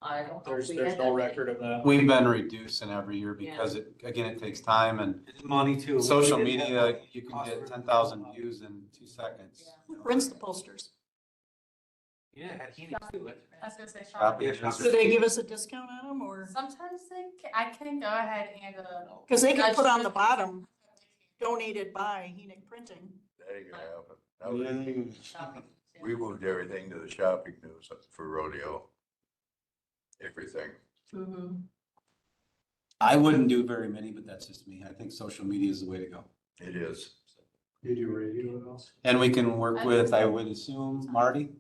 I don't. know if There's we no had that many. record of that. We've been reducing every year because it takes time and It's money too. social We did have media, that you can cost get for- 10,000 views in 2 seconds. Who prints the posters? Yeah, had Heaney do it. I was gonna say Copy. shopping. Do they give us a discount on them, or? Sometimes I can go ahead and, Because they could put on the bottom, donated by Enoch Printing. That ain't gonna happen. We moved everything to the shopping news for rodeo. Everything. Mhm. I wouldn't do very many, but that's just me. I think social media is the way to go. It is. You do radio at all? And we can work with, I would assume, Marty,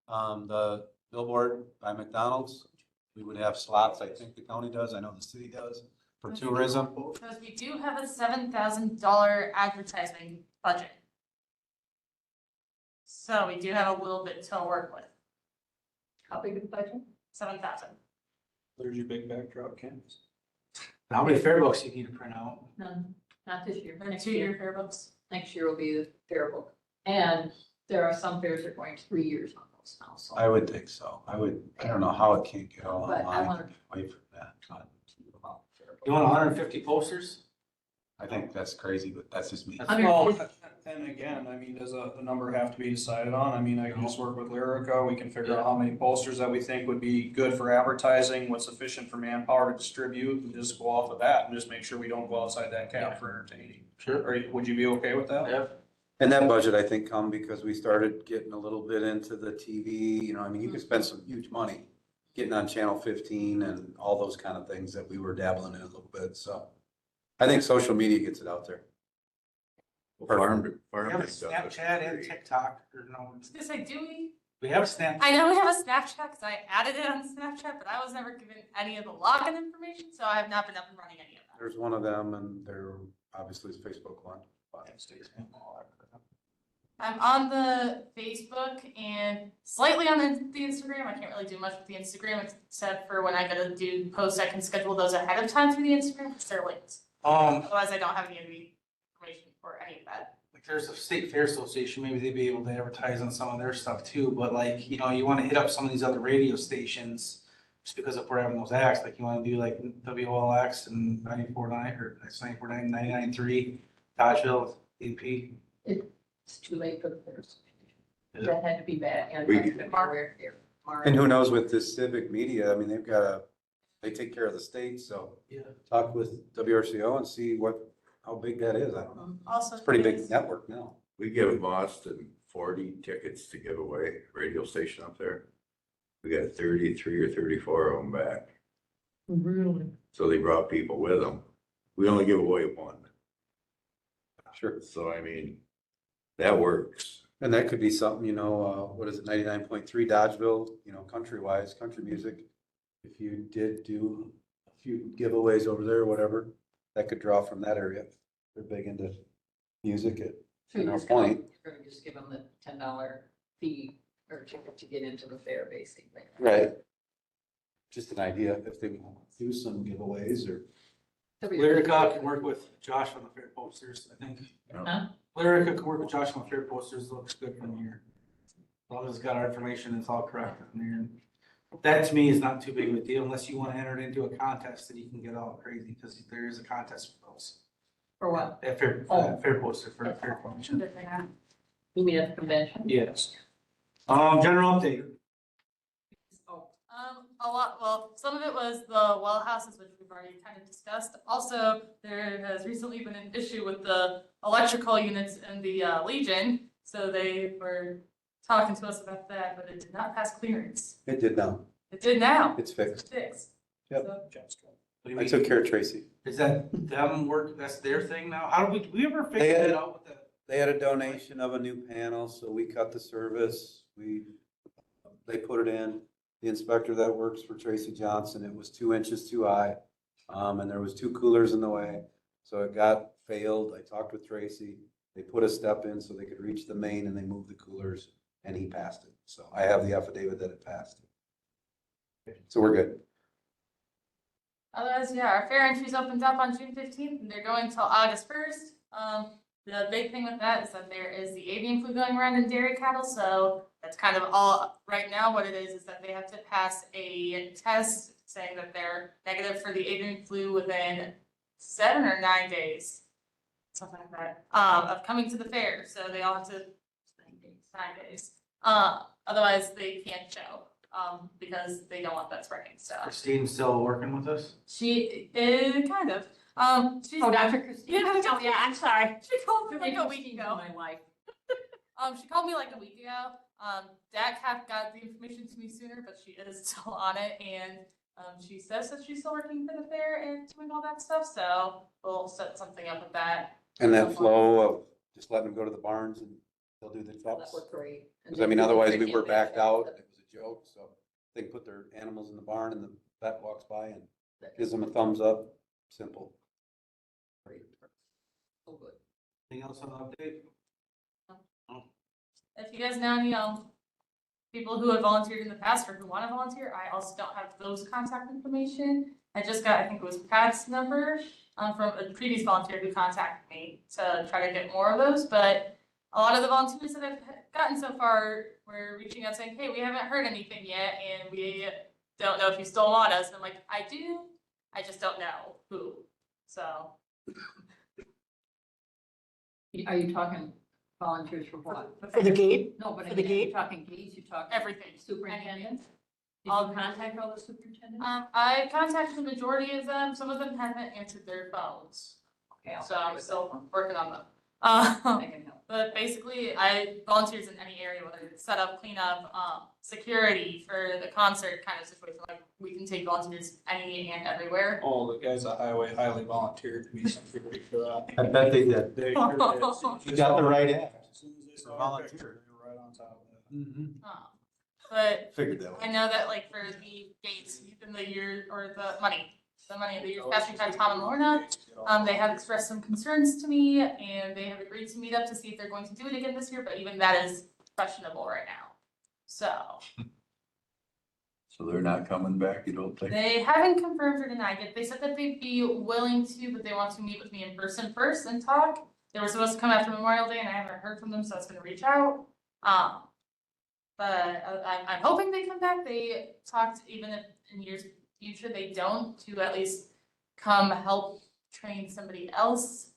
the billboard by McDonald's. We would have slots, I think the county does, I know the city does, for tourism. because we do have a $7,000 advertising budget. So we do have a little bit to work with, How big of a budget? 7,000. There's your big backdrop canvas. How many fair books you need to print out? None, not this year. The 2-year fair books. Next year will be the fair book. And there are some fairs that are going 3 years on those now, so. I would think so. I don't know how it can't get all But I online wanna- away from that. But You want 150 posters? I think that's crazy, but that's just me. Well, and again, I mean, does the number have to be decided on? I mean, I can just work with Lyrica, we can figure out how many posters that we think would be good for advertising, what's sufficient for manpower to distribute, and just go off of that, and just make sure we don't go outside that cap for entertaining. Sure. Would you be okay with that? Yeah. And that budget, I think, come because we started getting a little bit into the TV, you can spend some huge money getting on Channel 15 and all those kind of things that we were dabbling in a little bit, so. I think social media gets it out there. Farm, We farm. have does it. Snapchat and TikTok, or no? I was gonna say, do we? We have a Snapchat. I know we have a Snapchat because I added it on Snapchat, but I was never given any of the login information, so I have not been up and running any of that. There's one of them and there obviously is a Facebook one. I'm on the Facebook and slightly on the Instagram. I can't really do much with the Instagram except for when I gotta do posts, I can schedule those ahead of time through the Instagram because they're linked. Otherwise, I don't have any of the information for any of that. Like there's a state fair association, maybe they'd be able to advertise on some of their stuff too, but like, you know, you wanna hit up some of these other radio stations. Just because if we're having those acts, like you wanna do like WOLX and 94.9 or that's 94.9, 99.3, Dodgeville, AP. It's too late for the first. Is it? That had to be bad. And We- And who knows with this civic media, I mean, they take care of the state, so Yeah. talk with WRCO and see how big that is. I don't know. Also, It's a pretty big network now. We give Boston 40 tickets to give away, radio station up there. We got 33 or 34 of them back. Really? So they brought people with them. We only give away one. Sure. So I mean, that works. And that could be something, you know, what is it, 99.3 Dodgeville, you know, country-wise, country music. If you did do a few giveaways over there or whatever, that could draw from that area. They're big into music at So you're our just gonna, point. you're gonna just give them the $10 fee or ticket to get into the fair, basically. Right. Just an idea if they want to do some giveaways or. Lyrica can work with Josh on the fair posters, I think. Huh? Lyrica can work with Josh on the fair posters, looks good from here. As long as it's got our information, it's all correct from there. That to me is not too big of a deal unless you want to enter it into a contest that you can get all crazy, because there is a contest for those. For what? At fair, fair poster for a fair function. You mean at the convention? Yes. General update. Oh, a lot, well, some of it was the well houses, which we've already kind of discussed. Also, there has recently been an issue with the electrical units in the Legion. So they were talking to us about that, but it did not pass clearance. It did now. It did now. It's It's fixed. fixed. Yep. So- What do you I mean? took care of Tracy. Is that them work, that's their thing now? How did we ever figure They had- that out with the? They had a donation of a new panel, so we cut the service. They put it in. The inspector that works for Tracy Johnson, it was 2 inches too high. And there was 2 coolers in the way. So it got failed. I talked with Tracy. They put a step in so they could reach the main and they moved the coolers and he passed it. So I have the affidavit that it passed. So we're good. Otherwise, yeah, our fair entries opened up on June 15th and they're going till August 1st. The big thing with that is that there is the avian flu going around in dairy cattle, so that's kind of all, right now what it is that they have to pass a test saying that they're negative for the avian flu within 7 or 9 days. Something like that, of coming to the fair, so they all have to, 9 days. Otherwise they can't show, because they don't want that spreading, so. Christine's still working with us? She, kind of, she's. Oh, Dr. Christine? Yeah, Oh, yeah, I'm sorry. She called me like a week Christine's in ago. my life. She called me like a week ago. Dak got the information to me sooner, but she is still on it, and she says that she's still working for the fair and doing all that stuff. So we'll set something up with that. And that flow of just letting them go to the barns and they'll do the That trucks. worked great. And Because I mean, otherwise we were they- backed out. It was a joke, so they put their animals in the barn and the vet walks by and gives them a thumbs up. Simple. Oh, good. Anything else on the update? If you guys know any people who have volunteered in the past or who want to volunteer, I also don't have those contact information. I just got, I think it was Pat's number from a previous volunteer who contacted me to try to get more of those. But a lot of the volunteers that I've gotten so far were reaching out saying, hey, we haven't heard anything yet and we don't know if you still want us. And I'm like, I do, I just don't know who. So. Are you talking volunteers for what? For the gate? No, but For the again, you're gate? talking gates, you're talking. Everything. Superintendents? Did All you the- contact all the superintendents? I contacted the majority of them. Some of them haven't answered their phones. Okay, I'll So check I'm with still them. working on them. I can help. But basically, I volunteers in any area, whether it's setup, cleanup, security for the concert kind of situation. Like we can take volunteers any and everywhere. Oh, the guys at Highway highly volunteered to be security for that. I bet they did. They sure did. You got the right ad. As soon as they For saw our volunteer. picture, they were right on top of that. Uh, But Figured that I one. know that like for the gates in the year, or the money of the year past, we've had Tom and Lorna. They have expressed some concerns to me, and they have agreed to meet up to see if they're going to do it again this year, but even that is questionable right now. So, So they're not coming back, you don't think? they haven't confirmed or denied it. They said that they'd be willing to, but they want to meet with me in person first and talk. They were supposed to come after Memorial Day, and I haven't heard from them, so I was gonna reach out. But I'm hoping they come back. They talked, even if in years future they don't, to at least come help train somebody else.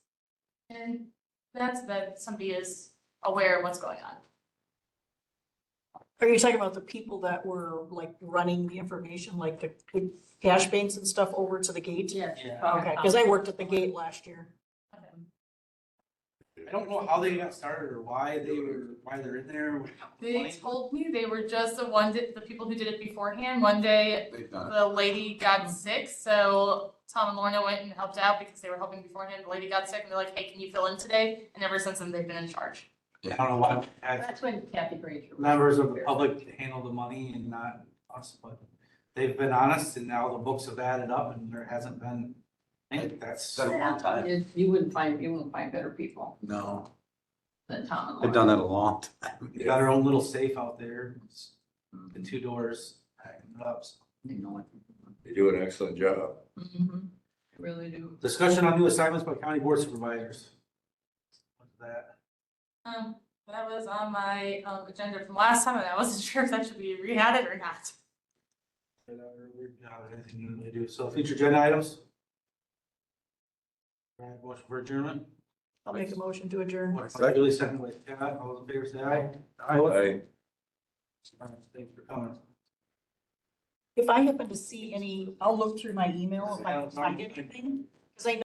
And that's that somebody is aware of what's going on. Are you talking about the people that were like running the information, like the cash banks and stuff over to the gate? Yeah. Okay, because I worked at the gate last year. I don't know how they got started or why they're in there. They told me they were just the people who did it beforehand. One day They've done it. the lady got sick, so Tom and Lorna went and helped out because they were helping beforehand. The lady got sick, and they're like, "Hey, can you fill in today?" And ever since then, they've been in charge. I don't know why we had That's when Kathy Granger. was members of the there. public handle the money and not us, but they've been honest, and now the books have added up, and there hasn't been, I think that's. Been a long time. You wouldn't find better people No, than Tom and they've Laura. done that a long time. They got our own little safe out there, the 2 doors, packing it up. They know it. They do an excellent job. Mhm. They really do. Discussion on new assignments by county board supervisors. What's that? That was on my agenda from last time, and I wasn't sure if that should be re-added or not. Not anything you need to do. So future agenda items? All right, motion for adjournment. I'll make a motion to adjourn. Julie, second by Scott. All those in favor say aye. I, All right, thanks for coming. If I happen to see any, I'll look through my email if I find anything, because I know